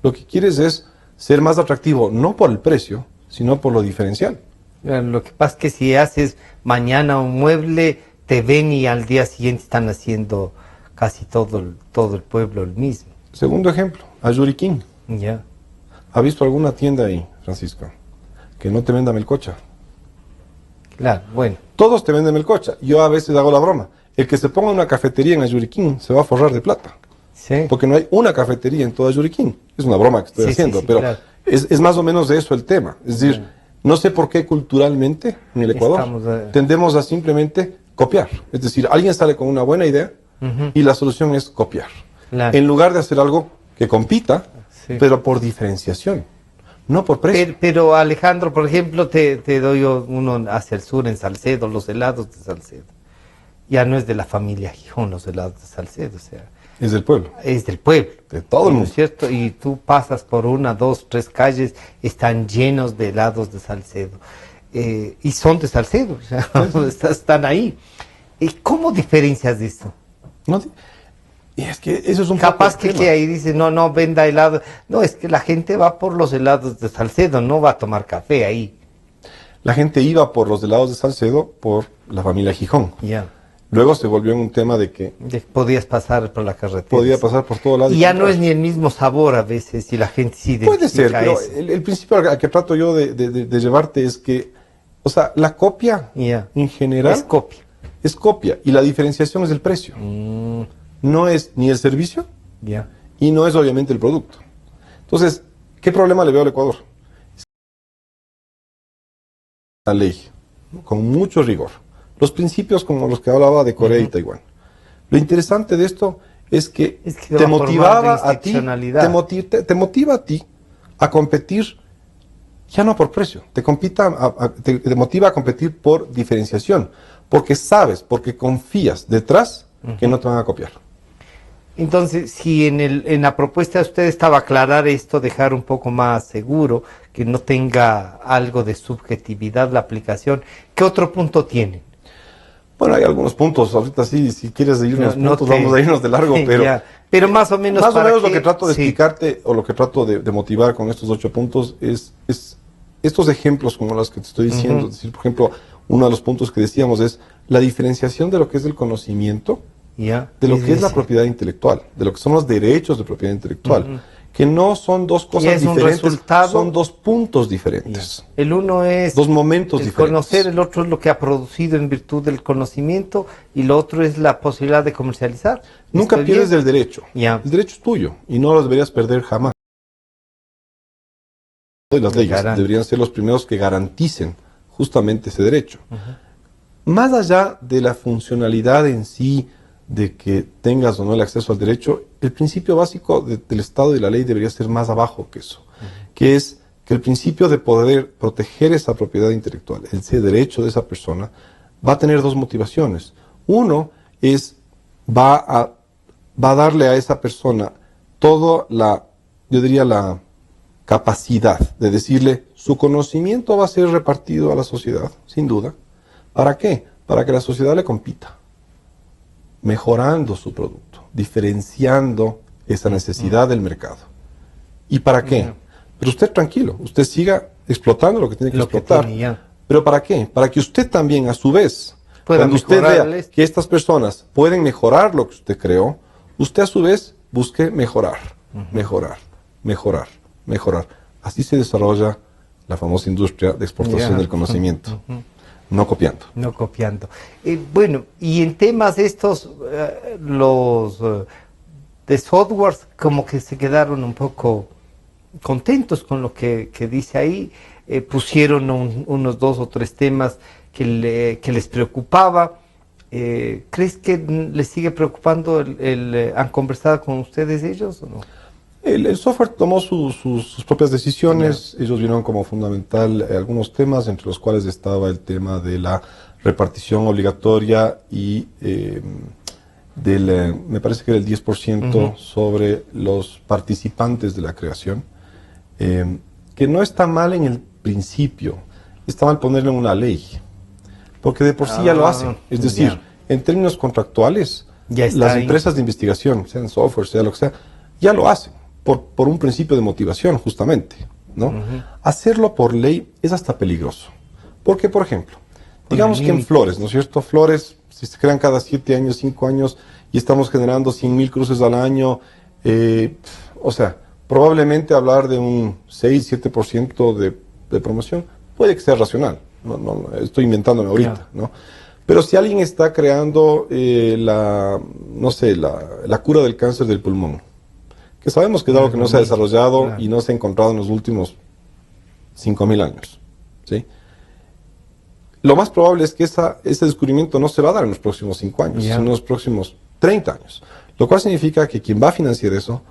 Lo que quieres es ser más atractivo, no por el precio, sino por lo diferencial. Lo que pasa es que si haces mañana un mueble, te ven y al día siguiente están haciendo casi todo el pueblo el mismo. Segundo ejemplo, Ayuriquín. Ya. ¿Ha visto alguna tienda ahí, Francisco, que no te venda melcocha? Claro, bueno. Todos te venden melcocha. Yo a veces hago la broma. El que se ponga una cafetería en Ayuriquín se va a forrar de plata. Sí. Porque no hay una cafetería en toda Ayuriquín. Es una broma que estoy haciendo, pero claro, es más o menos de eso el tema. Es decir, no sé por qué culturalmente en el Ecuador tendemos a simplemente copiar. Es decir, alguien sale con una buena idea y la solución es copiar. Claro. En lugar de hacer algo que compita, pero por diferenciación, no por precio. Pero Alejandro, por ejemplo, te doy uno hacia el sur en Salcedo, los helados de Salcedo. Ya no es de la familia Gijón los helados de Salcedo, o sea. Es del pueblo. Es del pueblo. De todo el mundo. ¿No es cierto? Y tú pasas por 1, 2, 3 calles, están llenos de helados de Salcedo. Y son de Salcedo, o sea, están ahí. ¿Y cómo diferencias de esto? No, y es que eso es un capaz que ahí dice, no venda helado. No, es que la gente va por los helados de Salcedo, no va a tomar café ahí. La gente iba por los helados de Salcedo por la familia Gijón. Ya. Luego se volvió un tema de que podías pasar por la carretera. Podía pasar por todo lado. Y ya no es ni el mismo sabor a veces, y la gente sí puede ser, pero eso. El principio al que trato yo de llevarte es que, o sea, la copia en general es copia. Es copia, y la diferenciación es el precio. No es ni el servicio, y no es obviamente el producto. Entonces, ¿qué problema le veo al Ecuador? La ley, ¿no? Con mucho rigor. Los principios como los que hablaba de Corea y Taiwán. Lo interesante de esto es que te motivaba a ti, te motiva a ti a competir ya no por precio, te motiva a competir por diferenciación, porque sabes, porque confías detrás que no te van a copiar. Entonces, si en la propuesta de usted estaba aclarar esto, dejar un poco más seguro, que no tenga algo de subjetividad la aplicación, ¿qué otro punto tiene? Bueno, hay algunos puntos, ahorita sí, si quieres irnos vamos a irnos de largo, pero más o menos lo que trato de explicarte, o lo que trato de motivar con estos 8 puntos es estos ejemplos como los que te estoy diciendo. Es decir, por ejemplo, uno de los puntos que decíamos es la diferenciación de lo que es el conocimiento, de lo que es la propiedad intelectual, de lo que son los derechos de propiedad intelectual, que no son dos cosas diferentes, son dos puntos diferentes. El uno es dos momentos diferentes. Conocer, el otro es lo que ha producido en virtud del conocimiento, y lo otro es la posibilidad de comercializar. Nunca pierdes el derecho. El derecho es tuyo y no lo deberías perder jamás. Y las leyes deberían ser los primeros que garanticen justamente ese derecho. Más allá de la funcionalidad en sí, de que tengas o no el acceso al derecho, el principio básico del Estado y de la ley debería ser más abajo que eso, que es que el principio de poder proteger esa propiedad intelectual, ese derecho de esa persona, va a tener dos motivaciones. Uno es, va a darle a esa persona toda la capacidad de decirle, su conocimiento va a ser repartido a la sociedad, sin duda. ¿Para qué? Para que la sociedad le compita, mejorando su producto, diferenciando esa necesidad del mercado. ¿Y para qué? Pero usted tranquilo, usted siga explotando lo que tiene que explotar. ¿Pero para qué? Para que usted también, a su vez, cuando usted vea que estas personas pueden mejorar lo que usted creó, usted a su vez busque mejorar. Así se desarrolla la famosa industria de exportación del conocimiento. No copiando. No copiando. Bueno, y en temas estos, los de softwares como que se quedaron un poco contentos con lo que dice ahí, pusieron unos 2 o 3 temas que les preocupaba. ¿Crees que les sigue preocupando han conversado con ustedes ellos o no? El software tomó sus propias decisiones, ellos vieron como fundamental algunos temas, entre los cuales estaba el tema de la repartición obligatoria y me parece que era el 10% sobre los participantes de la creación, que no está mal en el principio, está mal ponerlo en una ley, porque de por sí ya lo hacen, es decir, en términos contractuales, las empresas de investigación, sean software, sea lo que sea, ya lo hacen. Por un principio de motivación, justamente, ¿no? Hacerlo por ley es hasta peligroso. Porque, por ejemplo, digamos que en Flores, ¿no es cierto? Flores, si se crean cada 7 años, 5 años, y estamos generando 100,000 cruces al año, o sea, probablemente hablar de un 6-7% de promoción puede que sea racional. No, estoy inventándome ahorita, ¿no? Pero si alguien está creando la cura del cáncer del pulmón, que sabemos que es algo que no se ha desarrollado y no se ha encontrado en los últimos 5,000 años, ¿sí? Lo más probable es que ese descubrimiento no se va a dar en los próximos 5 años, sino en los próximos 30 años. Lo cual significa que quien va a financiar eso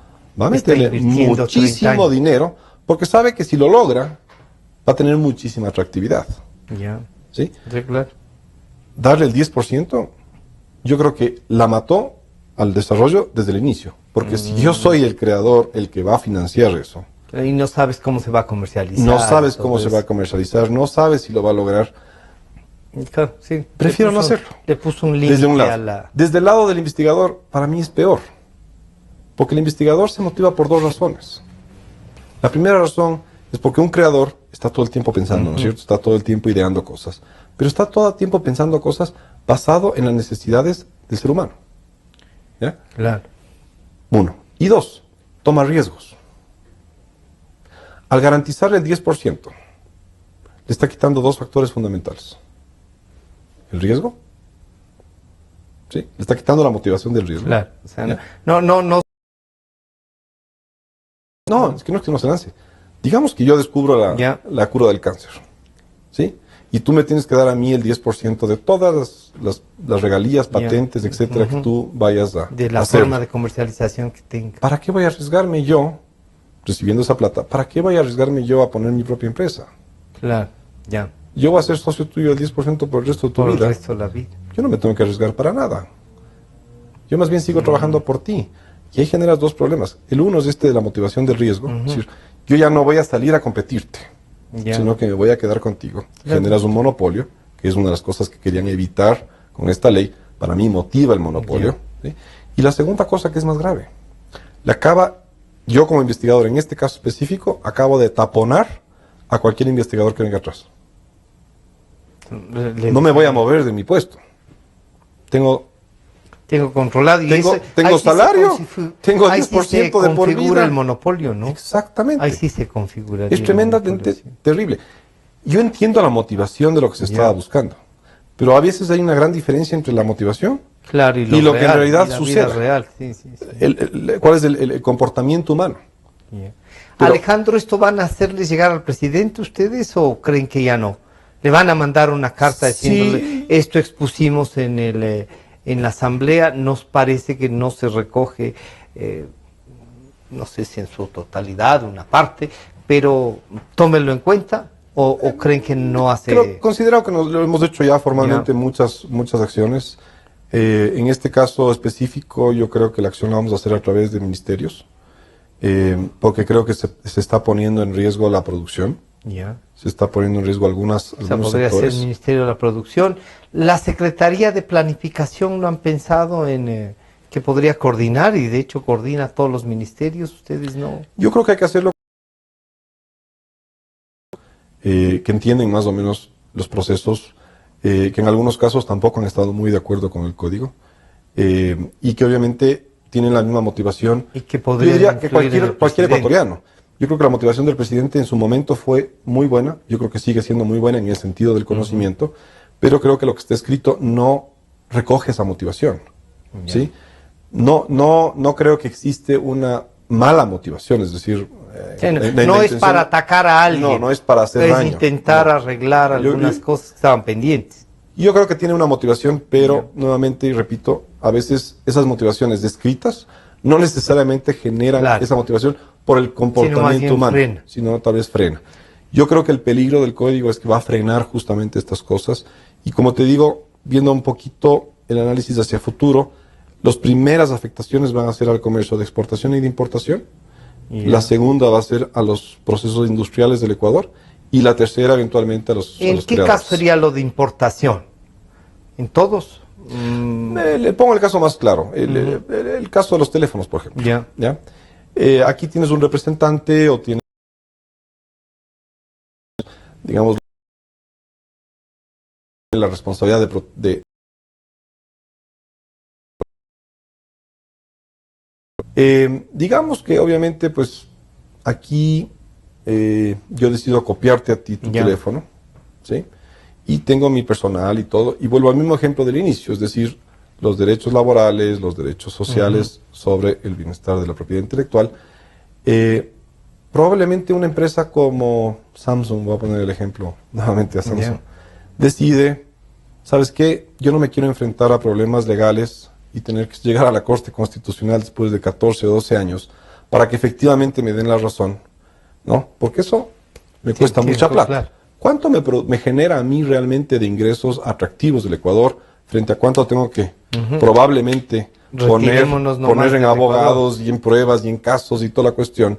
va a meterle muchísimo dinero, porque sabe que si lo logra, va a tener muchísima atractividad. ¿Sí? Claro. Darle el 10%, yo creo que la mató al desarrollo desde el inicio. Porque si yo soy el creador, el que va a financiar eso. Y no sabes cómo se va a comercializar. No sabes cómo se va a comercializar, no sabes si lo va a lograr. Claro, sí. Prefiero no hacerlo. Le puso un límite a la... Desde el lado del investigador, para mí es peor. Porque el investigador se motiva por 2 razones. La primera razón es porque un creador está todo el tiempo pensando, ¿no es cierto? Está todo el tiempo ideando cosas. Pero está todo el tiempo pensando cosas basado en las necesidades del ser humano. ¿Ya? Claro. 1. Y 2, toma riesgos. Al garantizarle el 10%, le está quitando 2 factores fundamentales. El riesgo, ¿sí? Le está quitando la motivación del riesgo. Claro. O sea, no, es que no se lance. Digamos que yo descubro la cura del cáncer, ¿sí? Y tú me tienes que dar a mí el 10% de todas las regalías, patentes, etcétera, que tú vayas a de la hacer. Forma de comercialización que tenga. ¿Para qué voy a arriesgarme yo, recibiendo esa plata, para qué voy a arriesgarme yo a poner mi propia empresa? Claro, ya. Yo voy a ser socio tuyo del 10% por el resto de tu vida. Por el resto de la vida. Yo no me tengo que arriesgar para nada. Yo más bien sigo trabajando por ti. Y ahí generas 2 problemas. El uno es de la motivación del riesgo. Es decir, yo ya no voy a salir a competirte, sino que me voy a quedar contigo. Generas un monopolio, que es una de las cosas que querían evitar con esta ley. Para mí motiva el monopolio. ¿Sí? Y la segunda cosa que es más grave. Yo como investigador, en este caso específico, acabo de taponar a cualquier investigador que venga atrás. No me voy a mover de mi puesto. Tengo controlado y tengo salario, tengo 10% de por vida. Configura el monopolio, ¿no? Exactamente. Ahí sí se configura. Es tremendamente terrible. Yo entiendo la motivación de lo que se estaba buscando, pero a veces hay una gran diferencia entre la motivación y lo que en realidad sucede. ¿Cuál es el comportamiento humano? Alejandro, ¿esto van a hacerles llegar al presidente ustedes o creen que ya no? ¿Le van a mandar una carta diciéndole esto expusimos en la asamblea, nos parece que no se recoge, no sé si en su totalidad, una parte, pero tómenlo en cuenta o creen que no hace... Considero que lo hemos hecho ya formalmente muchas acciones. En este caso específico yo creo que la acción la vamos a hacer a través de ministerios, porque creo que se está poniendo en riesgo la producción. Se está poniendo en riesgo algunos podría sectores. ser el Ministerio de la Producción. ¿La Secretaría de Planificación no han pensado en que podría coordinar y de hecho coordina todos los ministerios? ¿Ustedes no? Yo creo que hay que hacerlo que entienden más o menos los procesos, que en algunos casos tampoco han estado muy de acuerdo con el código y que obviamente tienen la misma motivación. Y que yo diría que cualquier ecuatoriano. Yo creo que la motivación del presidente en su momento fue muy buena, yo creo que sigue siendo muy buena en el sentido del conocimiento, pero creo que lo que está escrito no recoge esa motivación, ¿sí? No creo que existe una mala motivación, es decir... no es para atacar a alguien. No es para hacer daño. Es intentar arreglar algunas cosas que estaban pendientes. Yo creo que tiene una motivación, pero nuevamente, y repito, a veces esas motivaciones descritas no necesariamente generan esa motivación por el comportamiento humano, sino tal vez frena. Yo creo que el peligro del código es que va a frenar justamente estas cosas. Y como te digo, viendo un poquito el análisis hacia futuro, las primeras afectaciones van a ser al comercio de exportación y de importación. La segunda va a ser a los procesos industriales del Ecuador. Y la tercera, eventualmente, a los ¿En qué creadores. caso sería lo de importación? ¿En todos? Le pongo el caso más claro. El caso de los teléfonos, por ejemplo. ¿Ya? Aquí tienes un representante o tienes, digamos, la responsabilidad digamos que obviamente pues aquí yo decido copiarte a ti tu teléfono, ¿sí? Y tengo mi personal y todo, y vuelvo al mismo ejemplo del inicio, es decir, los derechos laborales, los derechos sociales sobre el bienestar de la propiedad intelectual. Probablemente una empresa como Samsung, voy a poner el ejemplo nuevamente a Samsung, decide, ¿sabes qué? Yo no me quiero enfrentar a problemas legales y tener que llegar a la Corte Constitucional después de 14 o 12 años para que efectivamente me den la razón, ¿no? Porque eso me cuesta mucha plata. Claro. ¿Cuánto me genera a mí realmente de ingresos atractivos del Ecuador frente a cuánto tengo que probablemente poner en abogados y en pruebas y en casos y toda la cuestión?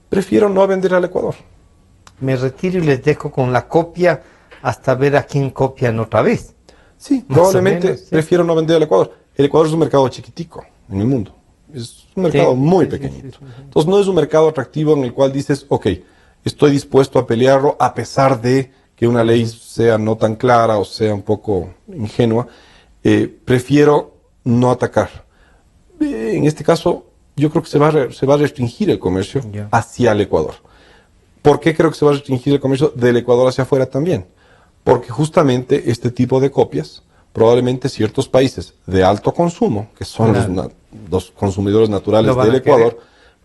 Prefiero no vender al Ecuador. Me retiro y les dejo con la copia hasta ver a quién copian otra vez. Sí, probablemente prefiero no vender al Ecuador. El Ecuador es un mercado chiquitico en el mundo. Es un mercado muy pequeñito. Entonces no es un mercado atractivo en el cual dices, ok, estoy dispuesto a pelearlo a pesar de que una ley sea no tan clara o sea un poco ingenua. Prefiero no atacar. En este caso, yo creo que se va a restringir el comercio hacia el Ecuador. ¿Por qué creo que se va a restringir el comercio del Ecuador hacia afuera también? Porque justamente este tipo de copias, probablemente ciertos países de alto consumo, que son los consumidores naturales del Ecuador,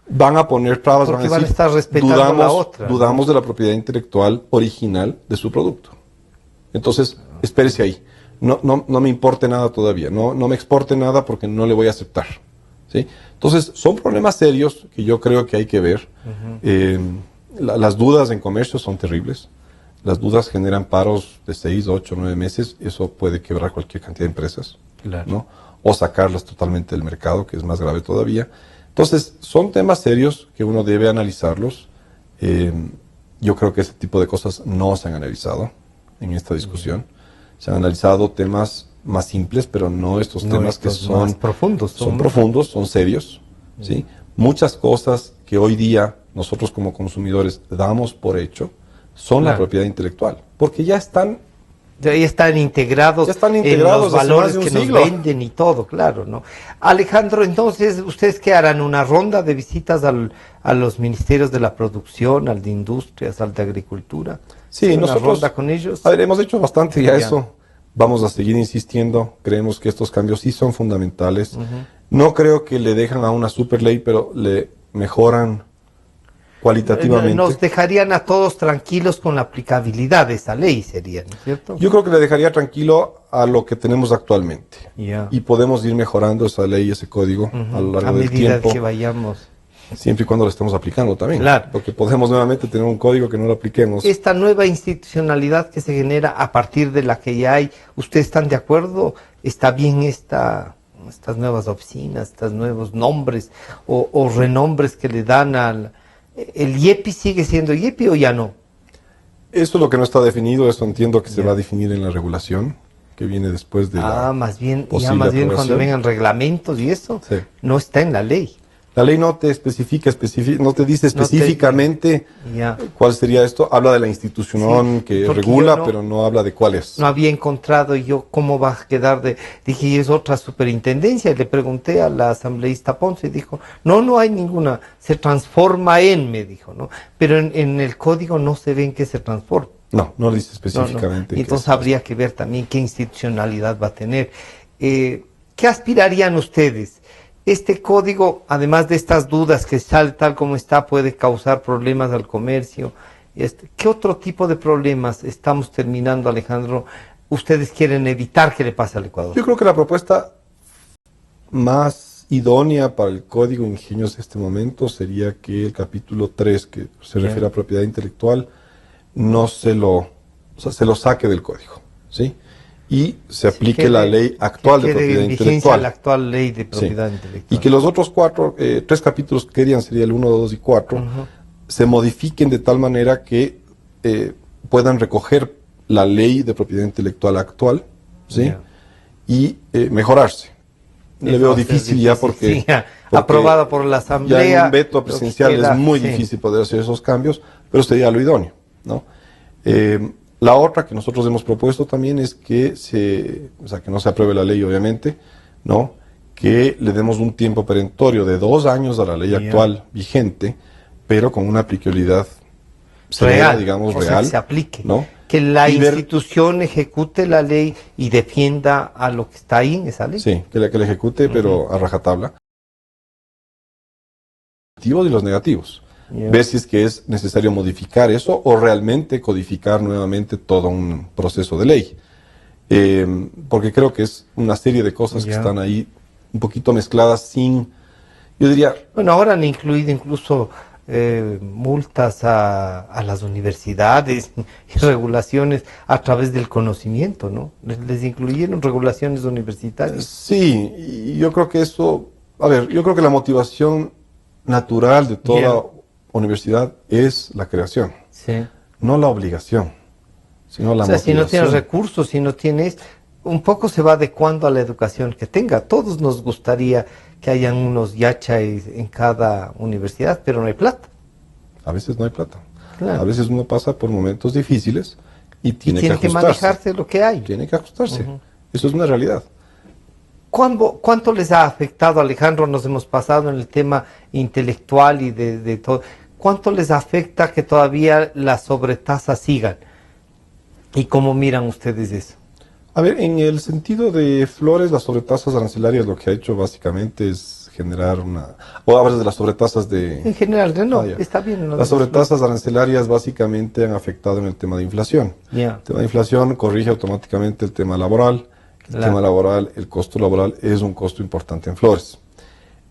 van a poner trabas, van a decir, estar respetando la otra, dudamos de la propiedad intelectual original de su producto. Entonces, espérese ahí. No me importe nada todavía. No me exporte nada porque no le voy a aceptar. ¿Sí? Entonces, son problemas serios que yo creo que hay que ver. Las dudas en comercio son terribles. Las dudas generan paros de 6, 8, 9 meses. Eso puede quebrar cualquier cantidad de empresas, ¿no? O sacarlas totalmente del mercado, que es más grave todavía. Entonces, son temas serios que uno debe analizarlos. Yo creo que ese tipo de cosas no se han analizado en esta discusión. Se han analizado temas más simples, pero no estos temas que son más profundos. Son profundos, son serios. ¿Sí? Muchas cosas que hoy día nosotros como consumidores damos por hecho son la propiedad intelectual, porque ya están integrados en los valores que nos venden y todo, claro, ¿no? Alejandro, entonces, ¿ustedes qué harán? ¿Una ronda de visitas a los ministerios de la producción, al de industrias, al de agricultura? Sí, nosotros, ronda con ellos. A ver, hemos hecho bastante ya eso. Vamos a seguir insistiendo. Creemos que estos cambios sí son fundamentales. No creo que le dejan a una super ley, pero le mejoran cualitativamente. Nos dejarían a todos tranquilos con la aplicabilidad de esa ley, sería, ¿no es cierto? Yo creo que le dejaría tranquilo a lo que tenemos actualmente. Y podemos ir mejorando esa ley, ese código a lo largo del tiempo. A medida que vayamos. Siempre y cuando lo estemos aplicando también. Claro. Porque podemos nuevamente tener un código que no lo apliquemos. Esta nueva institucionalidad que se genera a partir de la que ya hay, ¿ustedes están de acuerdo? ¿Está bien estas nuevas oficinas, estos nuevos nombres o renombres que le dan al... ¿El IEPI sigue siendo IEPI o ya no? Eso es lo que no está definido, eso entiendo que se va a definir en la regulación que viene después de más bien cuando vengan reglamentos y eso, no está en la ley. La ley no te no te dice específicamente cuál sería esto. Habla de la institución que regula, pero no habla de cuál es. No había encontrado yo cómo va a quedar dije, y es otra superintendencia. Y le pregunté a la asambleísta Ponce y dijo, no hay ninguna. Se transforma me dijo, ¿no? Pero en el código no se ve en qué se transforma. No dice específicamente. Entonces habría que ver también qué institucionalidad va a tener. ¿Qué aspirarían ustedes? Este código, además de estas dudas que sale tal como está, puede causar problemas al comercio. ¿Qué otro tipo de problemas estamos terminando, Alejandro? ¿Ustedes quieren evitar que le pase al Ecuador? Yo creo que la propuesta más idónea para el Código de Ingenios de este momento sería que el capítulo 3, que se refiere a propiedad intelectual, no se lo saque del código, ¿sí? Y se aplique la ley actual de propiedad intelectual. La actual ley de propiedad intelectual. Y que los otros 3 capítulos que querían, sería el 1, 2 y 4, se modifiquen de tal manera que puedan recoger la ley de propiedad intelectual actual, ¿sí? Y mejorarse. Le veo difícil ya porque aprobado por la Asamblea. Ya en un veto presidencial es muy difícil poder hacer esos cambios, pero sería lo idóneo, ¿no? La otra que nosotros hemos propuesto también es que que no se apruebe la ley, obviamente, ¿no? Que le demos un tiempo perentorio de 2 años a la ley actual vigente, pero con una aplicabilidad real, digamos, real. Que se aplique, ¿no? Que la institución ejecute la ley y defienda a lo que está ahí en esa ley. Sí, que la ejecute, pero a rajatabla. Los positivos y los negativos. Ver si es que es necesario modificar eso o realmente codificar nuevamente todo un proceso de ley. Porque creo que es una serie de cosas que están ahí un poquito mezcladas sin, yo diría... Bueno, ahora han incluido incluso multas a las universidades y regulaciones a través del conocimiento, ¿no? Les incluyeron regulaciones universitarias. Sí, y yo creo que eso... A ver, yo creo que la motivación natural de toda universidad es la creación, no la obligación, sino la motivación. Si no tienes recursos, si no tienes, un poco se va adecuando a la educación que tenga. Todos nos gustaría que hayan unos yachais en cada universidad, pero no hay plata. A veces no hay plata. Claro. A veces uno pasa por momentos difíciles y tiene que manejarse lo que hay. Tiene que ajustarse. Eso es una realidad. ¿Cuánto les ha afectado, Alejandro? Nos hemos pasado en el tema intelectual y de todo. ¿Cuánto les afecta que todavía las sobretasas sigan? ¿Y cómo miran ustedes eso? A ver, en el sentido de Flores, las sobretasas arancelarias lo que ha hecho básicamente es generar una... O hablas de las sobretasas de... En general, no, está bien. Las sobretasas arancelarias básicamente han afectado en el tema de inflación. El tema de inflación corrige automáticamente el tema laboral. El tema laboral, el costo laboral es un costo importante en Flores.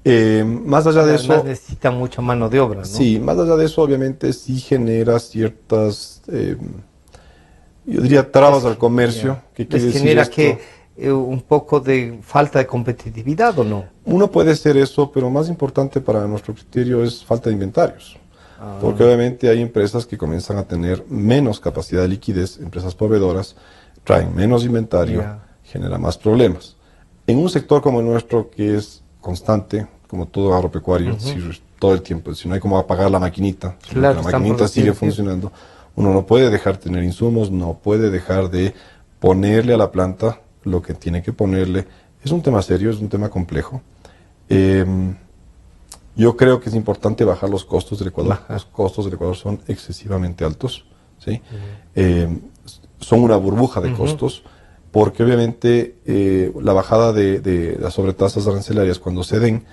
Más allá de eso... necesita mucha mano de obra, ¿no? Sí, más allá de eso obviamente sí genera ciertas, yo diría, trabas al comercio. ¿Qué quiere decir genera esto? que un poco de falta de competitividad, ¿o no? Uno puede ser eso, pero más importante para nuestro criterio es falta de inventarios. Porque obviamente hay empresas que comienzan a tener menos capacidad de liquidez, empresas proveedoras, traen menos inventario, genera más problemas. En un sector como el nuestro, que es constante, como todo agropecuario, todo el tiempo, si no hay como apagar la maquinita, la maquinita sigue funcionando, uno no puede dejar de tener insumos, no puede dejar de ponerle a la planta lo que tiene que ponerle. Es un tema serio, es un tema complejo. Yo creo que es importante bajar los costos del Ecuador. Los costos del Ecuador son excesivamente altos, ¿sí? Son una burbuja de costos, porque obviamente la bajada de las sobretasas arancelarias cuando se den,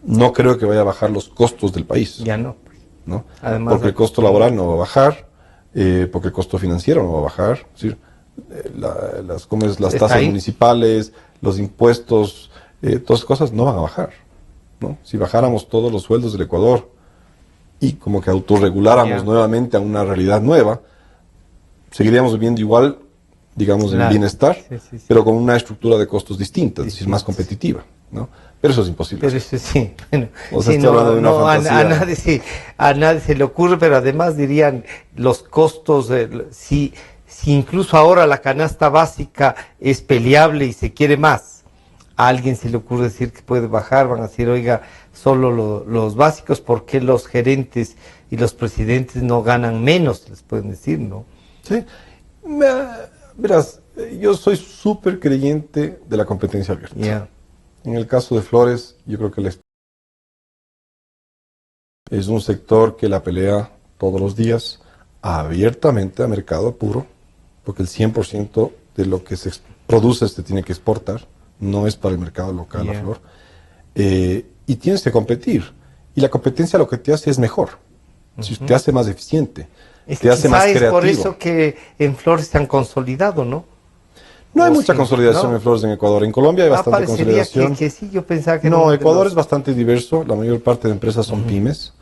no creo que vaya a bajar los costos del país. Ya no. ¿No? Además, porque el costo laboral no va a bajar, porque el costo financiero no va a bajar. Es decir, las tasas municipales, los impuestos, todas esas cosas no van a bajar, ¿no? Si bajáramos todos los sueldos del Ecuador y como que autorreguláramos nuevamente a una realidad nueva, seguiríamos viviendo igual, digamos, en bienestar, pero con una estructura de costos distinta, es decir, más competitiva, ¿no? Pero eso es imposible. Pero eso sí, bueno, o sea, a nadie se le ocurre, pero además dirían los costos, si incluso ahora la canasta básica es peleable y se quiere más, a alguien se le ocurre decir que puede bajar, van a decir, oiga, solo los básicos, ¿por qué los gerentes y los presidentes no ganan menos? Les pueden decir, ¿no? Sí. Verás, yo soy súper creyente de la competencia abierta. En el caso de Flores, yo creo que es un sector que la pelea todos los días, abiertamente a mercado puro, porque el 100% de lo que se produce se tiene que exportar, no es para el mercado local la flor. Y tienes que competir. Y la competencia lo que te hace es mejor, te hace más eficiente. Te hace más creativo. Es por eso que en Flores se han consolidado, ¿no? No hay mucha consolidación en flores en Ecuador. En Colombia hay bastante consolidación. Que sí, yo pensaba que no, Ecuador es bastante diverso. La mayor parte de empresas son pymes.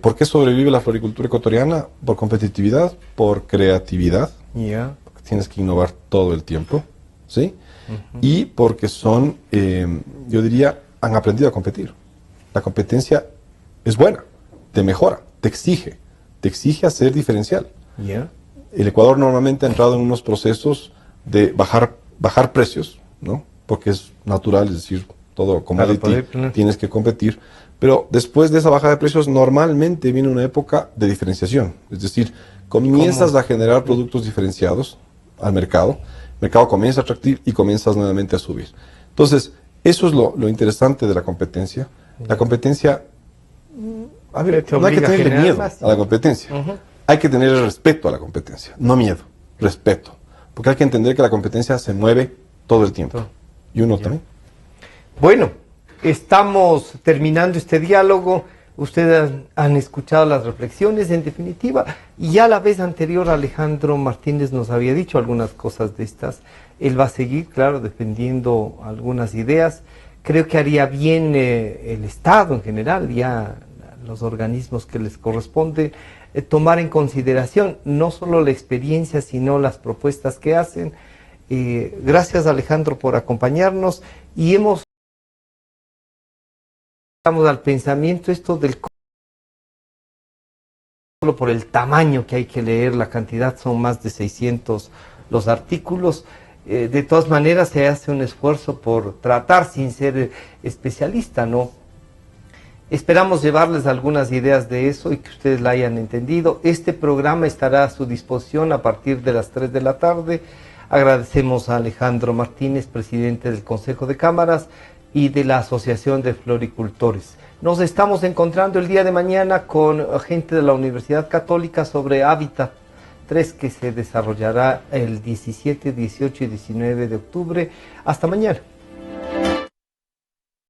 ¿Por qué sobrevive la floricultura ecuatoriana? Por competitividad, por creatividad. Porque tienes que innovar todo el tiempo, ¿sí? Y porque son, yo diría, han aprendido a competir. La competencia es buena, te mejora, te exige a ser diferencial. El Ecuador normalmente ha entrado en unos procesos de bajar precios, ¿no? Porque es natural, es decir, todo commodity, tienes que competir. Pero después de esa baja de precios, normalmente viene una época de diferenciación. Es decir, comienzas a generar productos diferenciados al mercado, el mercado comienza a atractir y comienzas nuevamente a subir. Entonces, eso es lo interesante de la competencia. La competencia, a ver, no hay que tenerle miedo a la competencia. Hay que tener respeto a la competencia, no miedo, respeto. Porque hay que entender que la competencia se mueve todo el tiempo. Y uno también. Bueno, estamos terminando este diálogo. Ustedes han escuchado las reflexiones, en definitiva, y ya la vez anterior Alejandro Martínez nos había dicho algunas cosas de estas. Él va a seguir, claro, defendiendo algunas ideas. Creo que haría bien el Estado en general, ya los organismos que les corresponde, tomar en consideración no solo la experiencia, sino las propuestas que hacen. Gracias, Alejandro, por acompañarnos, y vamos al pensamiento esto del solo por el tamaño que hay que leer, la cantidad son más de 600 los artículos. De todas maneras se hace un esfuerzo por tratar sin ser especialista, ¿no? Esperamos llevarles algunas ideas de eso y que ustedes la hayan entendido. Este programa estará a su disposición a partir de las 3 de la tarde. Agradecemos a Alejandro Martínez, presidente del Consejo de Cámaras y de la Asociación de Floricultores. Nos estamos encontrando el día de mañana con gente de la Universidad Católica sobre Hábitat 3, que se desarrollará el 17, 18 y 19 de octubre. Hasta mañana.